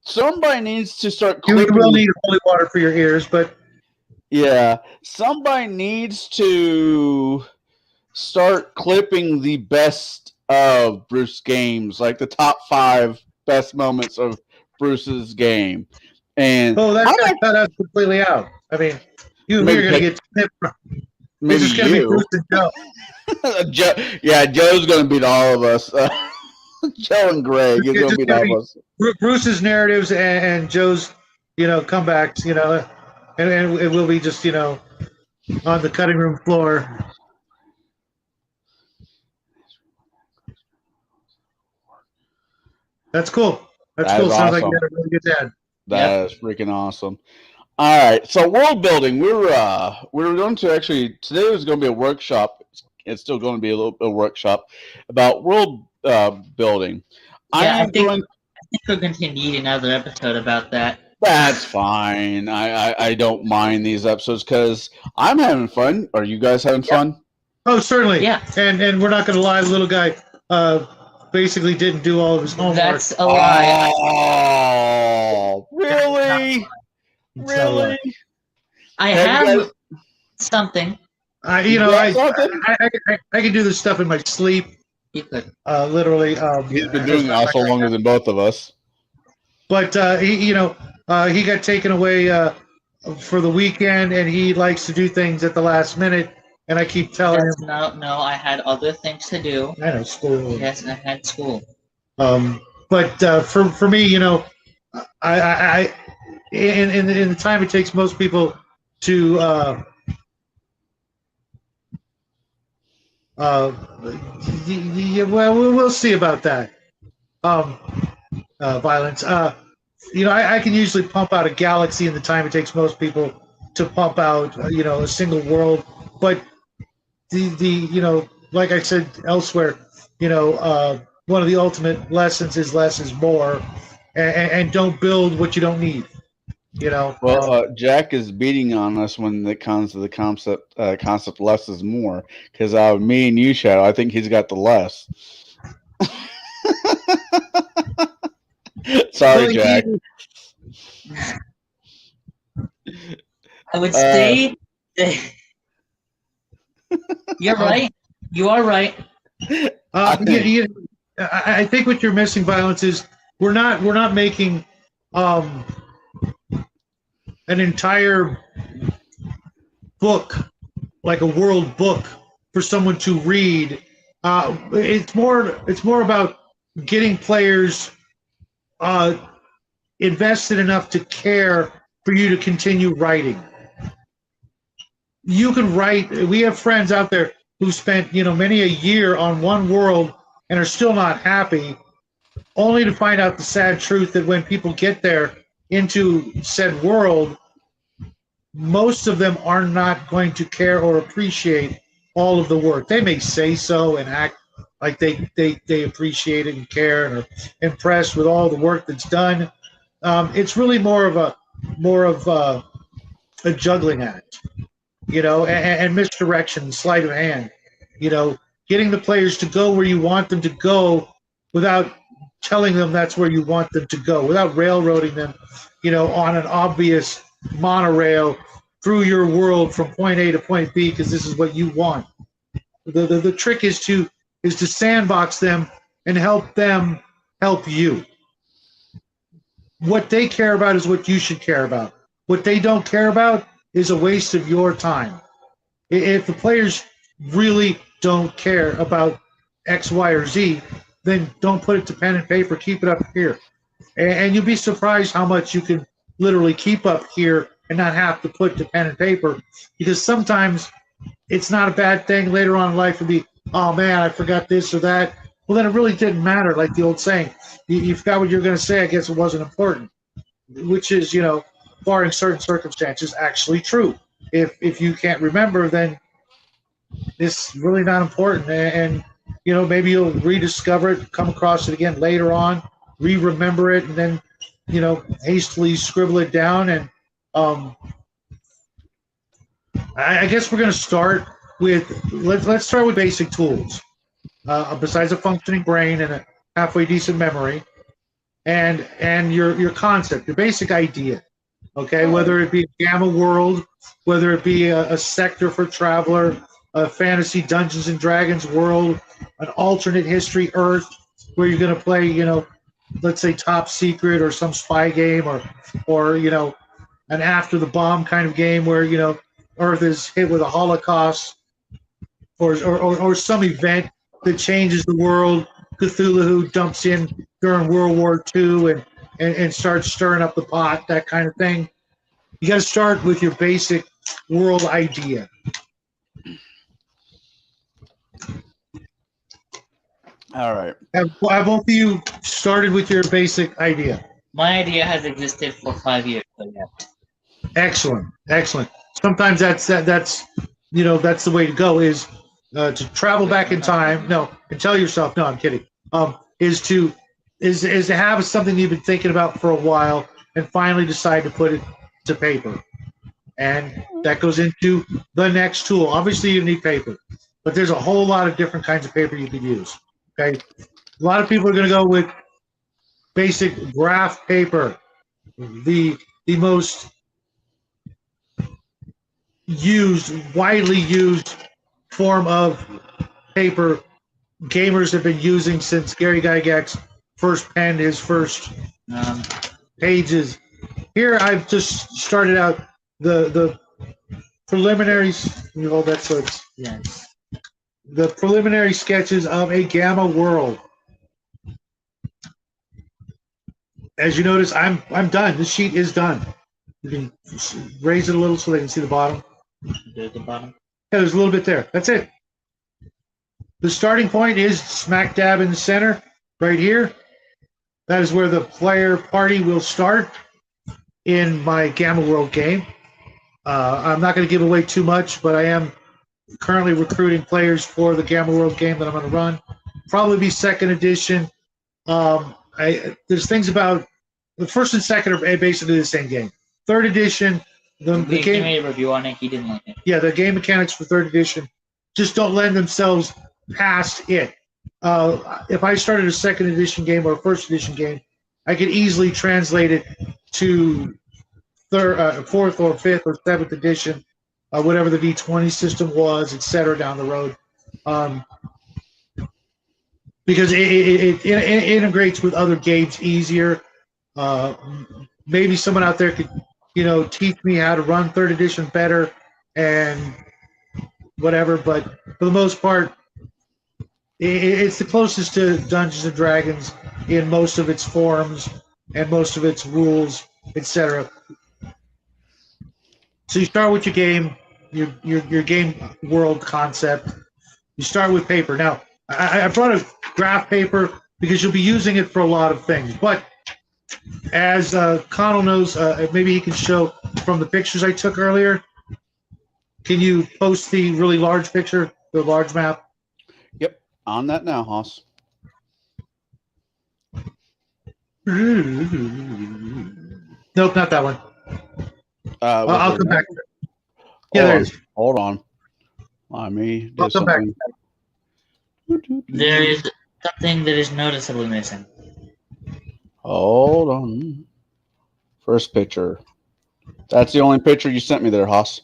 somebody needs to start clipping. You will need holy water for your ears, but yeah, somebody needs to start clipping the best of Bruce's games, like the top 5 best moments of Bruce's game. And that's cut us completely out. I mean, you're going to get tipped from. Maybe it's just going to be Bruce and Joe. Joe's going to beat all of us. Joe and Greg is going to beat all of us. Bruce's narratives and Joe's, comebacks, and it will be just, on the cutting room floor. That's cool. That's cool. Sounds like you had a really good dad. That is freaking awesome. All right, so world building. We're going to actually today is going to be a workshop. It's still going to be a workshop about world building. Yeah, I think we're going to need another episode about that. That's fine. I don't mind these episodes because I'm having fun. Are you guys having fun? Oh, certainly. Yeah. And we're not going to lie. The little guy basically didn't do all of his homework. That's a lie. Oh, really? Really? I have something. I can do this stuff in my sleep. You could. Literally. He's been doing it also longer than both of us. But he got taken away for the weekend, and he likes to do things at the last minute. And I keep telling him, no, I had other things to do. I know, school. Yes, I had school. But for me, I in the time it takes most people to well, we'll see about that. um, violence. I can usually pump out a galaxy in the time it takes most people to pump out, a single world. But like I said elsewhere, one of the ultimate lessons is less is more, and don't build what you don't need. Well, Jack is beating on us when it comes to the concept less is more. Because me and you, Shadow, I think he's got the less. Sorry, Jack. I would say you're right. You are right. I think what you're missing, Violence, is we're not making an entire book, like a world book, for someone to read. It's more about getting players invested enough to care for you to continue writing. You can write. We have friends out there who spent many a year on one world and are still not happy, only to find out the sad truth that when people get there into said world, most of them are not going to care or appreciate all of the work. They may say so and act like they appreciate it and care and are impressed with all the work that's done. It's really more of a juggling act, and misdirection, sleight of hand. Getting the players to go where you want them to go without telling them that's where you want them to go, without railroading them, on an obvious monorail through your world from point A to point B because this is what you want. The trick is to sandbox them and help them help you. What they care about is what you should care about. What they don't care about is a waste of your time. If the players really don't care about X, Y, or Z, then don't put it to pen and paper. Keep it up here. And you'll be surprised how much you can literally keep up here and not have to put to pen and paper, because sometimes it's not a bad thing. Later on in life, it'll be, oh man, I forgot this or that. Well, then it really didn't matter, like the old saying. You forgot what you were going to say, I guess it wasn't important, which is, barring certain circumstances, actually true. If you can't remember, then it's really not important. And maybe you'll rediscover it, come across it again later on, remember it, and then, hastily scribble it down. And I guess we're going to start with, let's start with basic tools. Besides a functioning brain and a halfway decent memory, and your concept, your basic idea. Okay, whether it be a gamma world, whether it be a sector for Traveler, a fantasy Dungeons and Dragons world, an alternate history Earth where you're going to play, let's say Top Secret or some spy game, or an After the Bomb kind of game where Earth is hit with a Holocaust, or some event that changes the world. Cthulhu dumps in during World War II and starts stirring up the pot, that kind of thing. You got to start with your basic world idea. All right. Have both of you started with your basic idea? My idea has existed for 5 years. So yeah. Excellent. Sometimes that's the way to go, is to travel back in time. No, and tell yourself, no, I'm kidding. Is to have something you've been thinking about for a while and finally decide to put it to paper. And that goes into the next tool. Obviously, you need paper, but there's a whole lot of different kinds of paper you could use. Okay, a lot of people are going to go with basic graph paper, the most widely used form of paper gamers have been using since Gary Gygax first penned his first pages. Here I've just started out the preliminaries. Hold that, so it's the preliminary sketches of a gamma world. As you notice, I'm done. This sheet is done. You can raise it a little so they can see the bottom. There's the bottom. Yeah, there's a little bit there. That's it. The starting point is smack dab in the center, right here. That is where the player party will start in my Gamma World game. I'm not going to give away too much, but I am currently recruiting players for the Gamma World game that I'm going to run. Probably be second edition. There's things about the first and second are basically the same game. Third edition, the He game. made a review on it. He didn't like it. Yeah, the game mechanics for third edition just don't lend themselves past it. If I started a second edition game or a first edition game, I could easily translate it to fourth or fifth or seventh edition, whatever the V20 system was, etc. down the road, because it integrates with other games easier. Maybe someone out there could, teach me how to run third edition better and whatever. But for the most part, it's the closest to Dungeons and Dragons in most of its forms and most of its rules, etc. So you start with your game, your game world concept. You start with paper. Now, I brought a graph paper because you'll be using it for a lot of things. But as Connell knows, maybe he can show from the pictures I took earlier. Can you post the really large picture, the large map? Yep, on that now, Hoss. Nope, not that one. I'll come back. Yeah, there it is. Hold on. Let me do I'll come back. something. There is something that is noticeably missing. Hold on. First picture. That's the only picture you sent me there, Hoss.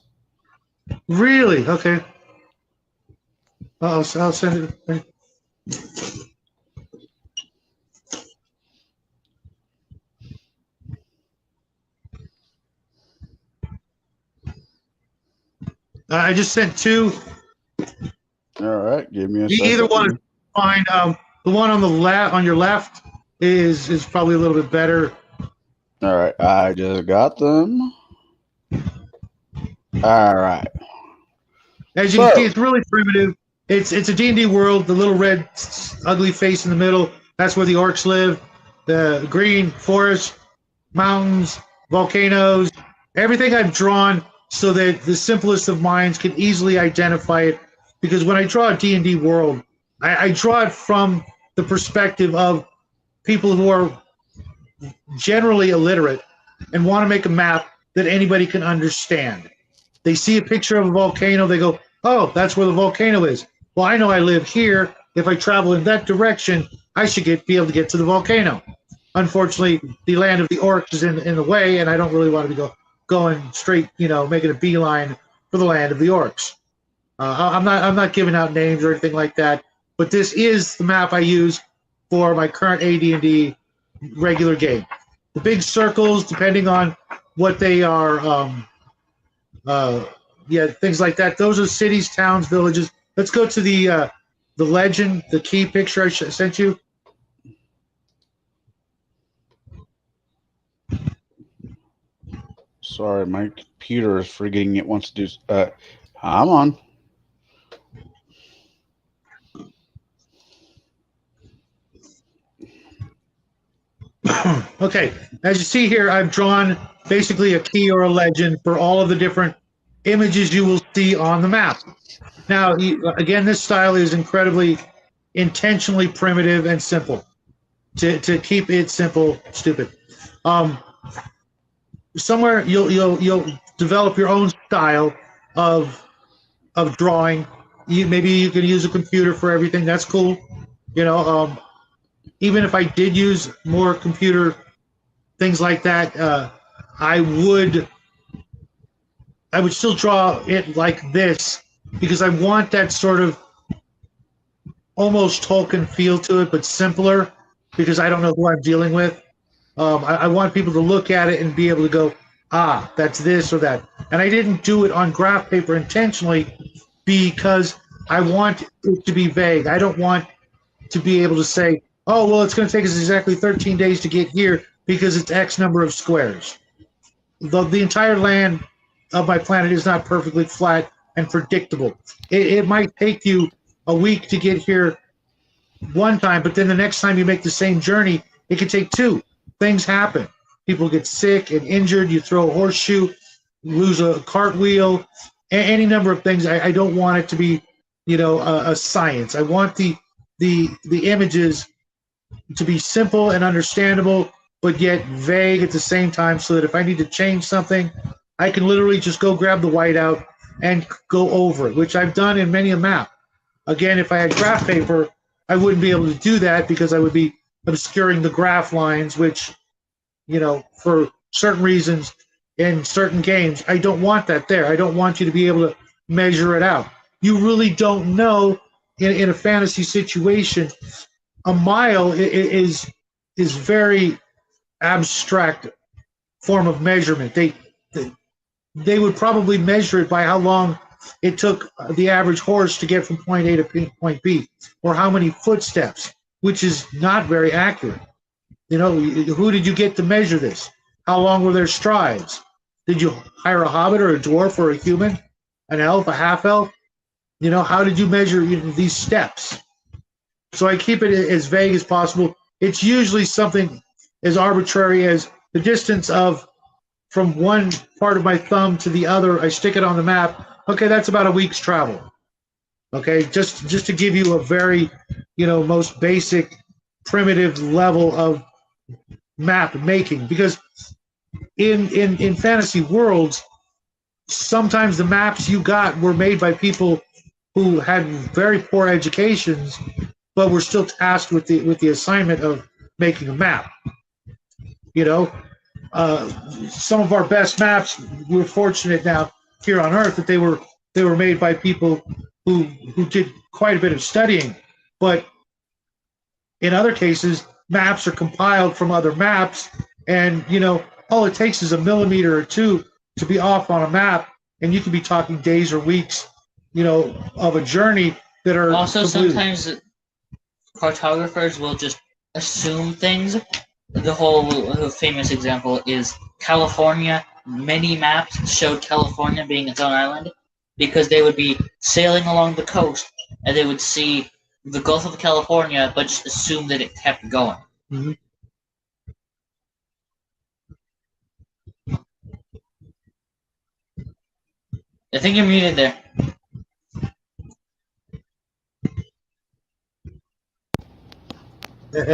Really? Okay. I'll send it. I just sent two. All right, give me a second. Either one is fine. The one on the on your left is probably a little bit better. All right, I just got them. All right. As you can see, it's really primitive. It's a D&D world. The little red ugly face in the middle, that's where the orcs live. The green forest, mountains, volcanoes, everything I've drawn so that the simplest of minds can easily identify it. Because when I draw a D&D world, I draw it from the perspective of people who are generally illiterate and want to make a map that anybody can understand. They see a picture of a volcano, they go, oh, that's where the volcano is. Well, I know I live here. If I travel in that direction, I should be able to get to the volcano. Unfortunately, the land of the orcs is in the way, and I don't really want to be going straight, making a beeline for the land of the orcs. I'm not giving out names or anything like that, but this is the map I use for my current AD&D regular game. The big circles, depending on what they are, things like that. Those are cities, towns, villages. Let's go to the legend, the key picture I sent you. Sorry, my computer is forgetting it wants to do. I'm on. Okay, as you see here, I've drawn basically a key or a legend for all of the different images you will see on the map. Now, again, this style is incredibly intentionally primitive and simple to keep it simple, stupid. Somewhere you'll develop your own style of drawing. Maybe you can use a computer for everything. That's cool. Even if I did use more computer things like that, I would still draw it like this because I want that sort of almost Tolkien feel to it, but simpler because I don't know who I'm dealing with. I want people to look at it and be able to go, ah, that's this or that. And I didn't do it on graph paper intentionally because I want it to be vague. I don't want to be able to say, oh, well, it's going to take us exactly 13 days to get here because it's X number of squares. The entire land of my planet is not perfectly flat and predictable. It might take you a week to get here one time, but then the next time you make the same journey, It could take 2. Things happen. People get sick and injured. You throw a horseshoe, lose a cartwheel, any number of things. I don't want it to be, a science. I want the images to be simple and understandable, but yet vague at the same time, so that if I need to change something, I can literally just go grab the whiteout and go over it, which I've done in many a map. Again, if I had graph paper, I wouldn't be able to do that because I would be obscuring the graph lines, which, for certain reasons in certain games, I don't want that there. I don't want you to be able to measure it out. You really don't know in a fantasy situation. A mile is very abstract form of measurement. They would probably measure it by how long it took the average horse to get from point A to point B, or how many footsteps, which is not very accurate. Who did you get to measure this? How long were their strides? Did you hire a hobbit or a dwarf or a human, an elf, a half elf? How did you measure these steps? So I keep it as vague as possible. It's usually something as arbitrary as the distance from one part of my thumb to the other. I stick it on the map. Okay, that's about a week's travel. Okay, just to give you a very, most basic, primitive level of map making. Because in fantasy worlds, sometimes the maps you got were made by people who had very poor educations, but were still tasked with the assignment of making a map. Some of our best maps, we're fortunate now here on Earth that they were made by people who did quite a bit of studying. But in other cases, maps are compiled from other maps, and all it takes is a millimeter or two to be off on a map, and you could be talking days or weeks, of a journey that are also completely... Sometimes cartographers will just assume things. The whole famous example is California. Many maps showed California being its own island because they would be sailing along the coast and they would see the Gulf of California, but just assume that it kept going. Mm-hmm. I think you're muted there.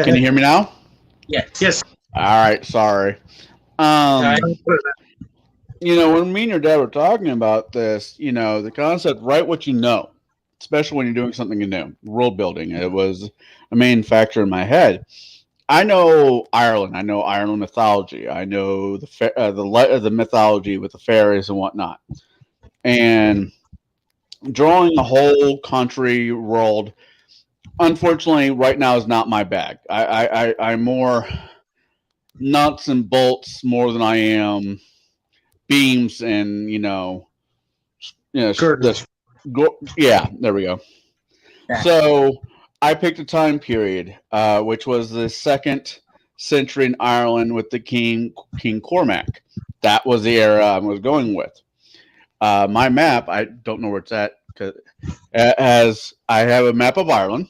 Can you hear me now? Yes. All right, sorry. When me and your dad were talking about this, the concept, write what you know, especially when you're doing something new, world building. It was a main factor in my head. I know Ireland. I know Ireland mythology. I know the mythology with the fairies and whatnot. And drawing a whole country world, unfortunately, right now is not my bag. I'm more nuts and bolts more than I am beams and yeah, there we go. Yeah. So I picked a time period, which was the 2nd century in Ireland with the King Cormac. That was the era I was going with. My map, I don't know where it's at, because I have a map of Ireland.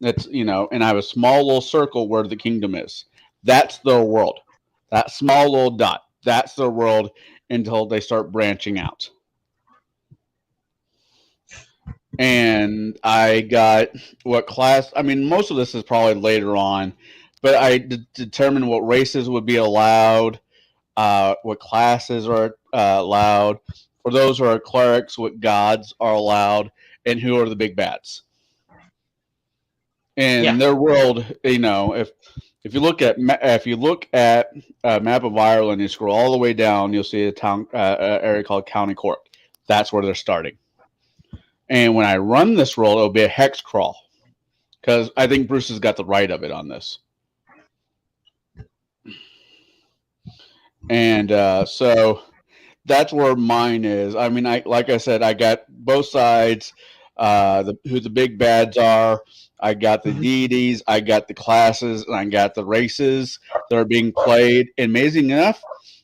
That's and I have a small little circle where the kingdom is. That's their world. That small little dot. That's their world until they start branching out. And I got what class. I mean, most of this is probably later on, but I determined what races would be allowed, what classes are allowed. For those who are clerics, what gods are allowed, and who are the big bads. In their world, if you look at a map of Ireland, you scroll all the way down, you'll see a town area called County Cork. That's where they're starting. And when I run this roll, it'll be a hex crawl, because I think Bruce has got the right of it on this. And so that's where mine is. I mean, like I said, I got both sides, who the big bads are. I got the deities, I got the classes, and I got the races that are being played. Amazing enough,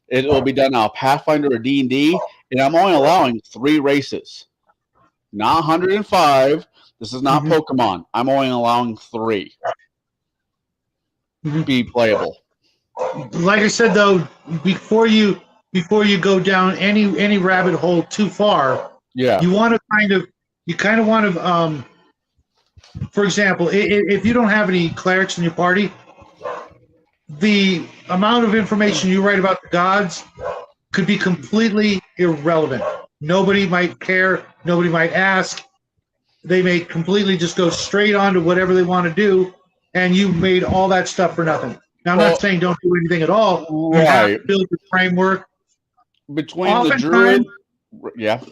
it will be done now Pathfinder or D&D, and I'm only allowing 3 races. Not 105. This is not Pokemon. I'm only allowing 3. be playable. Like I said, though, before you go down any rabbit hole too far, Yeah. you want to kind of want to, for example, if you don't have any clerics in your party, the amount of information you write about the gods could be completely irrelevant. Nobody might care. Nobody might ask. They may completely just go straight on to whatever they want to do, and you made all that stuff for nothing. Now, I'm not saying don't do anything at all. You have to build your framework. Between the druid, yeah.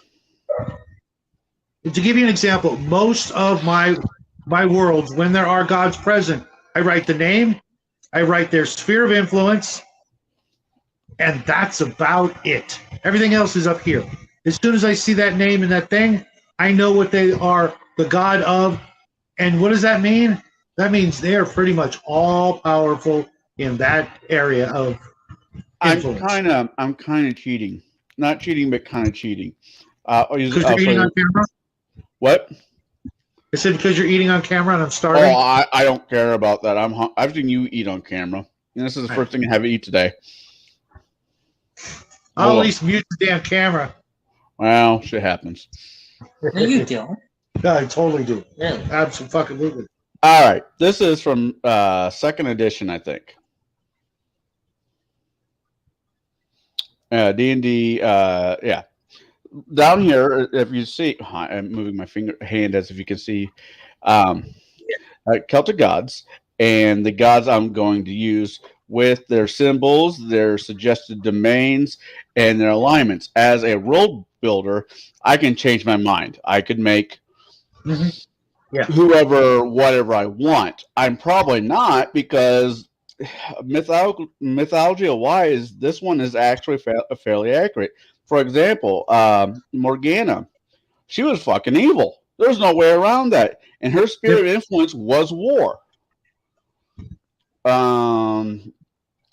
To give you an example, most of my worlds, when there are gods present, I write the name, I write their sphere of influence, and that's about it. Everything else is up here. As soon as I see that name and that thing, I know what they are the god of. And what does that mean? That means they are pretty much all powerful in that area of influence. I'm kind of cheating. Not cheating, but kind of cheating. Because you're eating on camera? What? I said because you're eating on camera and I'm starving. Oh, I don't care about that. I've seen you eat on camera. And this is the first thing I have to eat today. I'll at least mute the damn camera. Well, shit happens. No, you don't. Yeah, I totally do. Really? Absolutely. All right. This is from second edition, I think. D&D, yeah. Down here, if you see, I'm moving my hand as if you can see, Celtic gods, and the gods I'm going to use with their symbols, their suggested domains, and their alignments. As a role builder, I can change my mind. I could make whoever, whatever I want. I'm probably not, because mythology-wise, this one is actually fairly accurate. For example, Morgana, she was fucking evil. There's no way around that. And her sphere of influence was war.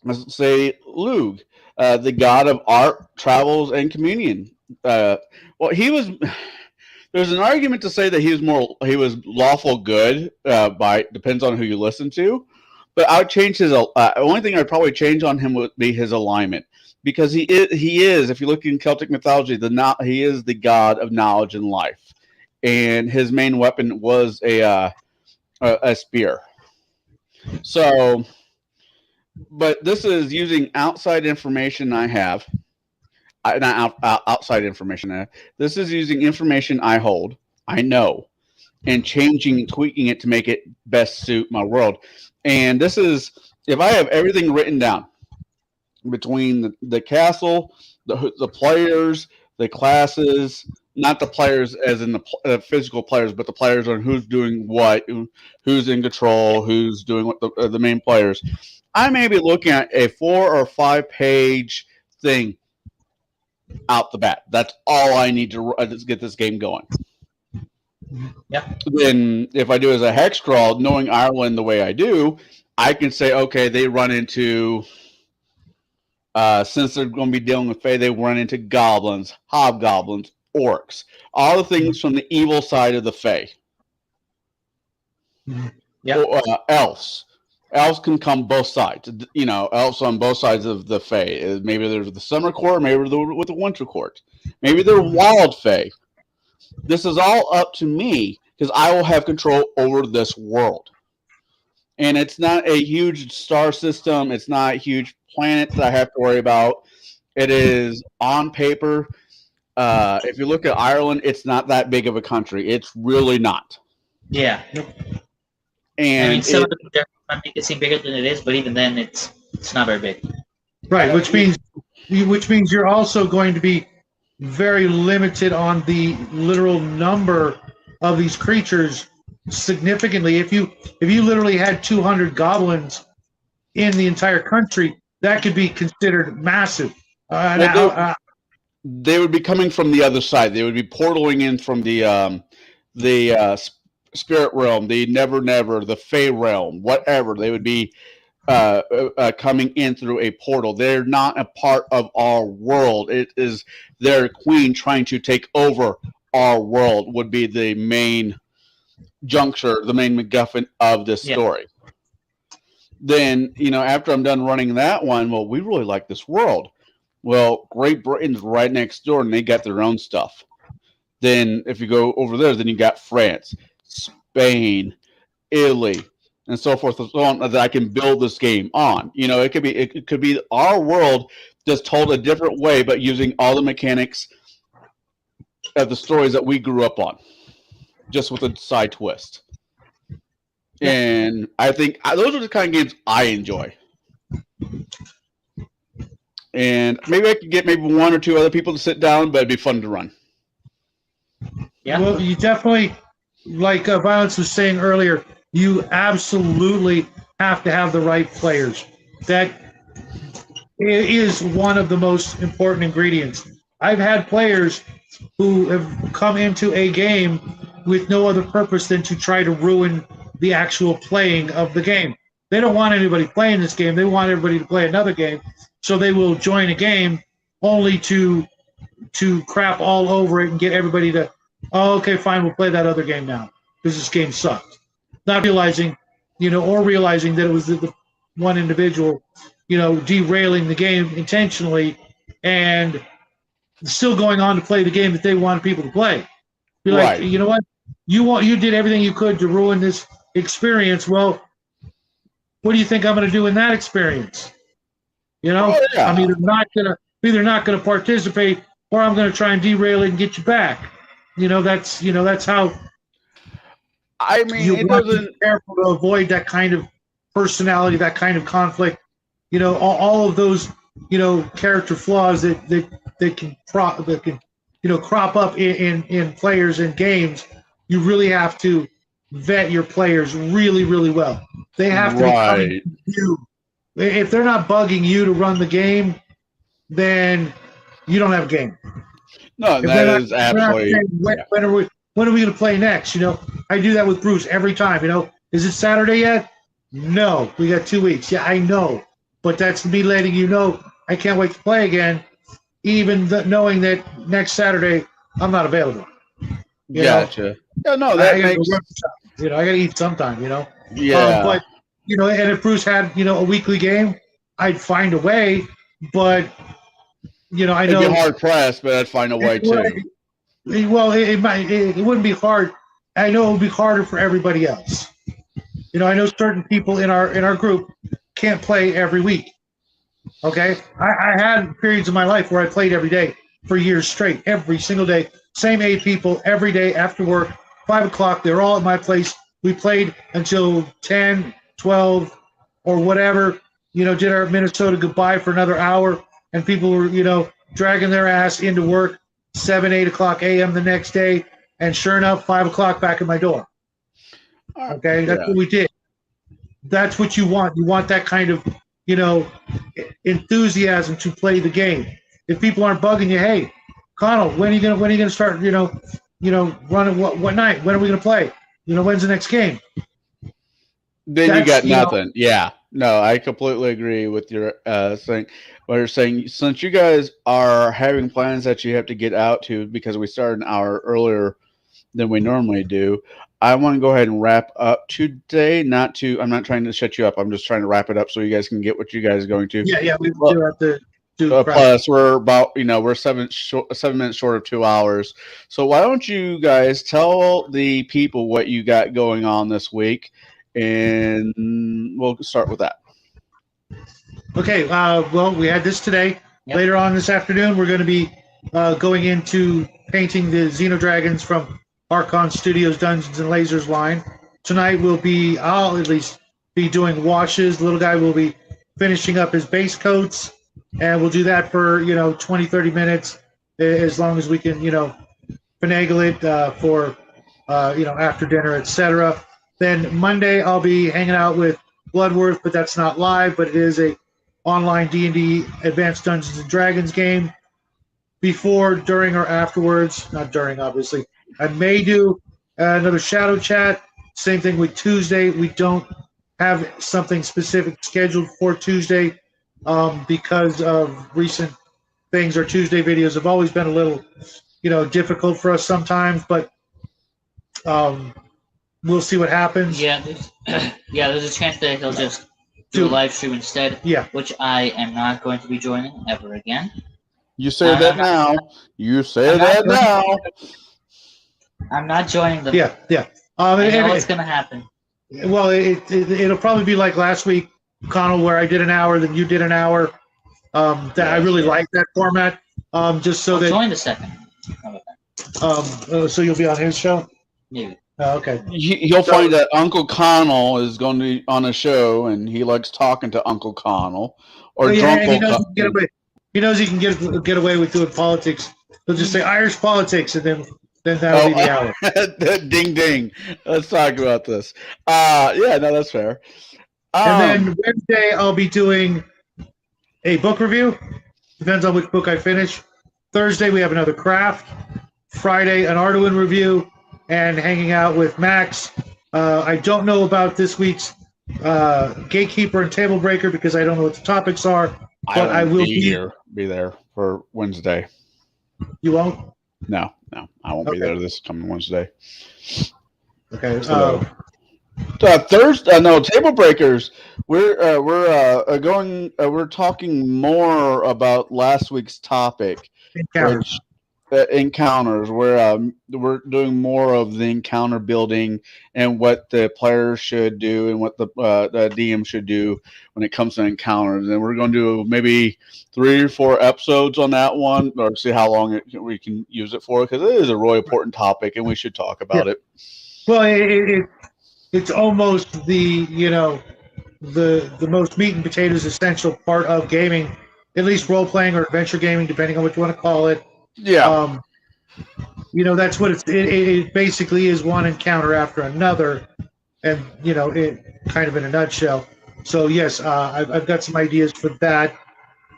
Let's say Lugh, the god of art, travels, and communion. Well, he was. There's an argument to say that he was lawful good. Depends on who you listen to. But I would change his. Only thing I'd probably change on him would be his alignment, because he is. If you look in Celtic mythology, he is the god of knowledge and life, and his main weapon was a spear. So, but this is using outside information I have. Not outside information. This is using information I hold, I know, and tweaking it to make it best suit my world. And this is, if I have everything written down between the castle, the players, the classes, not the players as in the physical players, but the players on who's doing what, who's in control, who's doing what, the main players. I may be looking at a 4 or 5 page thing out the bat. That's all I need to get this game going. Yeah. Then if I do as a hex crawl, knowing Ireland the way I do, I can say, okay, they run into, since they're going to be dealing with Fae, they run into goblins, hobgoblins, orcs, all the things from the evil side of the Fae. Yeah. Elves. Elves can come both sides. Elves on both sides of the Fae. Maybe they're the summer court, maybe they're with the winter court. Maybe they're wild Fae. This is all up to me, because I will have control over this world. And it's not a huge star system. It's not huge planets that I have to worry about. It is on paper. If you look at Ireland, it's not that big of a country. It's really not. Yeah. And I mean, some of them might make it seem bigger than it is, but even then, it's not very big. Right, which means you're also going to be very limited on the literal number of these creatures significantly. If you literally had 200 goblins in the entire country, that could be considered massive. They would be coming from the other side. They would be portaling in from the spirit realm, the never, the Fae realm, whatever. They would be coming in through a portal. They're not a part of our world. It is their queen trying to take over our world would be the main juncture, the main MacGuffin of this story. Then, after I'm done running that one, well, we really like this world. Well, Great Britain's right next door, and they got their own stuff. Then, if you go over there, then you got France, Spain, Italy, and so forth and so on that I can build this game on. It could be our world just told a different way, but using all the mechanics of the stories that we grew up on, just with a side twist. And I think those are the kind of games I enjoy. And maybe I could get maybe one or two other people to sit down, but it'd be fun to run. Yeah. Well, you definitely, like Violence was saying earlier, you absolutely have to have the right players. That is one of the most important ingredients. I've had players who have come into a game with no other purpose than to try to ruin the actual playing of the game. They don't want anybody playing this game. They want everybody to play another game. So they will join a game only to crap all over it and get everybody to, oh, okay, fine, we'll play that other game now because this game sucked. Not realizing, or realizing that it was the one individual, derailing the game intentionally and still going on to play the game that they wanted people to play. Be like, Right. You know what? You did everything you could to ruin this experience. Well, what do you think I'm going to do in that experience? Oh, yeah. I'm either not gonna participate, or I'm gonna try and derail it and get you back. That's how I mean, you it have to doesn't. be careful to avoid that kind of personality, that kind of conflict. All of those character flaws that can crop up in players and games. You really have to vet your players really, really well. They have to be coming Right. to you. If they're not bugging you to run the game, then you don't have a game. No, If they're that not- is they're not absolutely. saying, when are we going to play next? I do that with Bruce every time. Is it Saturday yet? No, we got 2 weeks. Yeah, I know, but that's me letting you know I can't wait to play again, even knowing that next Saturday I'm not available. You know? Gotcha. Yeah, no, I that gotta makes. go run some. I got to eat sometime. Yeah. But and if Bruce had a weekly game, I'd find a way. But I It'd know be hard pressed, but I'd find a way too. Well, it wouldn't be hard. I know it would be harder for everybody else. I know certain people in our group can't play every week. Okay, I had periods of my life where I played every day for years straight, every single day. Same 8 people every day after work, 5 o'clock. They're all at my place. We played until 10, 12, or whatever. Did our Minnesota goodbye for another hour, and people were dragging their ass into work 7, 8 o'clock a.m. the next day, and sure enough, 5 o'clock back at my door. Okay, that's what we did. That's what you want. You want that kind of enthusiasm to play the game. If people aren't bugging you, hey, Connell, when are you gonna start? Running what night? When are we gonna play? When's the next game? Then you That's, got nothing. Yeah. No, I completely agree with your saying. What you're saying, since you guys are having plans that you have to get out to because we started an hour earlier than we normally do, I want to go ahead and wrap up today. I'm not trying to shut you up. I'm just trying to wrap it up so you guys can get what you guys are going to. Yeah, we Well, do have to do. Plus, we're about we're 7 minutes short of 2 hours. So why don't you guys tell the people what you got going on this week, and we'll start with that. Okay. Well, we had this today. Yep. Later on this afternoon, we're going to be going into painting the Xenodragons from Archon Studios Dungeons and Lasers line. Tonight I'll at least be doing washes. Little guy will be finishing up his base coats, and we'll do that for 20, 30 minutes, as long as we can finagle it for after dinner, etc. Then Monday I'll be hanging out with Bloodworth, but that's not live, but it is a online D&D Advanced Dungeons and Dragons game. Before, during, or afterwards, not during, obviously, I may do another Shadow Chat. Same thing with Tuesday. We don't have something specific scheduled for Tuesday because of recent things. Our Tuesday videos have always been a little, difficult for us sometimes, but we'll see what happens. Yeah, there's a chance that he'll just do a To- live stream instead, Yeah. which I am not going to be joining ever again. You say that now. You say I'm that not now. I'm not joining them. Yeah. I know And- what's gonna happen. well, it'll probably be like last week, Connell, where I did an hour, then you did an hour. That I really like that format. Just so I'll that join the second. How about that? so you'll be on his show. Maybe. Okay. You'll find that Uncle Connell is going to be on a show, and he likes talking to Uncle Connell or Yeah, and he knows he Drunkle. can get away. He knows he can get away with doing politics. He'll just say Irish politics, and then that'll be the hour. Ding ding. Let's talk about this. Yeah, no, that's fair. And then Wednesday, I'll be doing a book review. Depends on which book I finish. Thursday, we have another craft. Friday, an Arduin review, and hanging out with Max. I don't know about this week's Gatekeeper and Table Breaker because I don't know what the topics are. But I will be there for Wednesday. You won't? No, I won't be Okay. there this coming Wednesday. Okay. So, Thursday, no, Table Breakers. We're going. We're talking more about last week's topic, Encounters. encounters. We're doing more of the encounter building and what the players should do and what the DM should do when it comes to encounters. And we're going to do maybe 3 or 4 episodes on that one, or see how long we can use it for, because it is a really important topic and we should talk about it. Well, it's almost the the most meat and potatoes essential part of gaming, at least role playing or adventure gaming, depending on what you want to call it. Yeah. That's what it basically is, one encounter after another, and it kind of in a nutshell. So yes, I've got some ideas for that.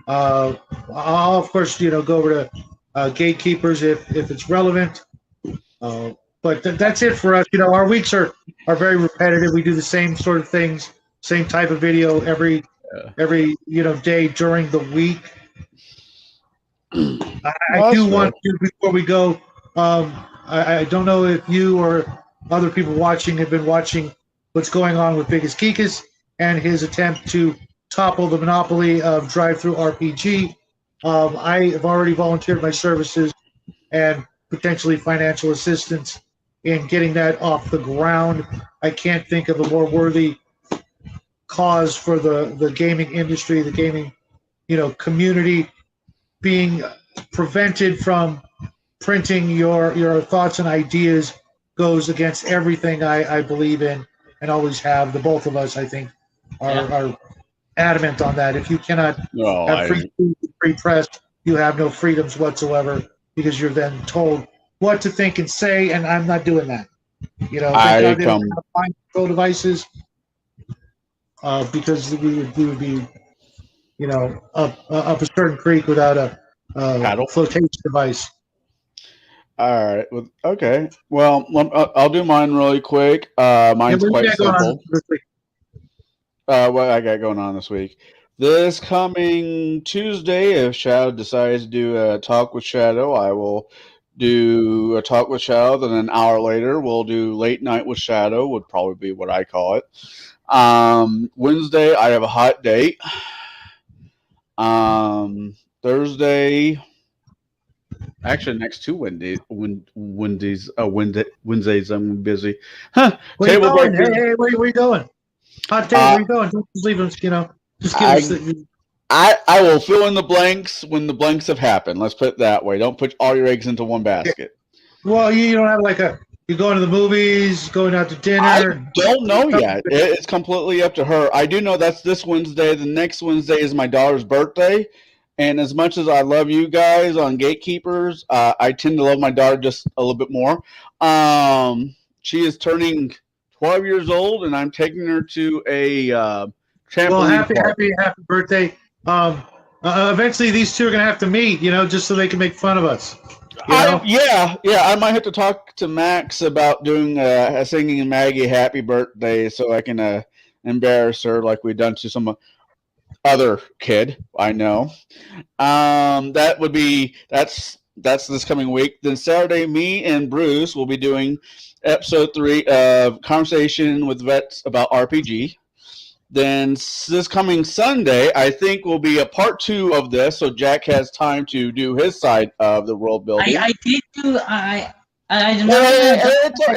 I'll of course go over to Gatekeepers if it's relevant. But that's it for us. Our weeks are very repetitive. We do the same sort of things, same type of video every day during the week. I do want to, before we go, I don't know if you or other people watching have been watching what's going on with Biggest Geekus and his attempt to topple the monopoly of drive-through RPG. I have already volunteered my services and potentially financial assistance in getting that off the ground. I can't think of a more worthy cause for the gaming industry, the gaming community, being prevented from printing your thoughts and ideas goes against everything I believe in and always have. The both of us, I think, are adamant on that. If you cannot have free press, you have no freedoms whatsoever, because you're then told what to think and say, and I'm not doing that. Mind control devices, because we would be, up a certain creek without a flotation device. All right. Okay. Well, I'll do mine really quick. Mine's quite simple. What I got going on this week? This coming Tuesday, if Shadow decides to do a talk with Shadow, I will do a talk with Shadow. Then an hour later, we'll do late night with Shadow, would probably be what I call it. Wednesday, I have a hot date. Thursday, actually, next 2 Wednesdays, I'm busy. Where you going? Hey, where you going? Hot date, where you going? Don't just leave us, just give us the... I will fill in the blanks when the blanks have happened. Let's put it that way. Don't put all your eggs into one basket. Well, you don't have you're going to the movies, going out to dinner. I don't know yet. It's completely up to her. I do know that's this Wednesday. The next Wednesday is my daughter's birthday. And as much as I love you guys on Gatekeepers, I tend to love my daughter just a little bit more. She is turning 12 years old, and I'm taking her to a trampoline park. Happy birthday. Eventually, these two are going to have to meet, just so they can make fun of us. Yeah. I might have to talk to Max about doing singing Maggie happy birthday so I can embarrass her like we've done to some other kid I know. That's this coming week. Then Saturday, me and Bruce will be doing episode 3 of Conversation with Vets about RPG. Then this coming Sunday, I think, will be a part 2 of this, so Jack has time to do his side of the world building. I did do. I did not.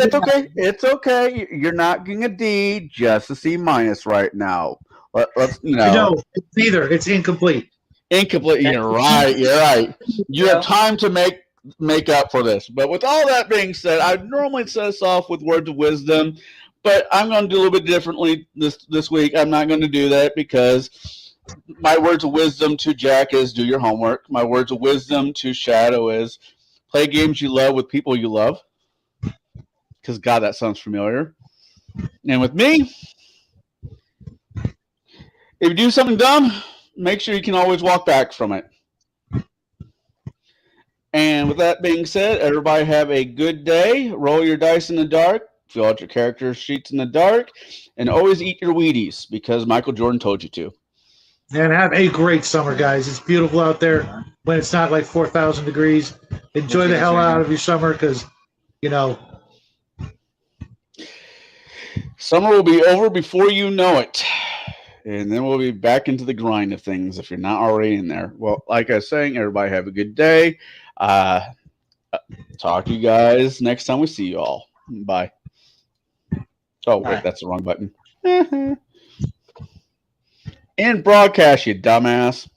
It's okay. It's okay. You're not getting a D, just a C minus right now. Let's No, it's neither. It's incomplete. Incomplete. You're right. You're right. You have time to make up for this. But with all that being said, I normally set us off with words of wisdom, but I'm going to do a little bit differently this week. I'm not going to do that because my words of wisdom to Jack is do your homework. My words of wisdom to Shadow is play games you love with people you love. Because, God, that sounds familiar. And with me, if you do something dumb, make sure you can always walk back from it. And with that being said, everybody have a good day. Roll your dice in the dark. Fill out your character sheets in the dark. And always eat your Wheaties because Michael Jordan told you to. And have a great summer, guys. It's beautiful out there when it's not like 4,000 degrees. Enjoy the hell out of your summer because, summer will be over before you know it. And then we'll be back into the grind of things if you're not already in there. Well, like I was saying, everybody have a good day. Talk to you guys next time we see you all. Bye. Oh, wait, that's the wrong button. And broadcast, you dumbass.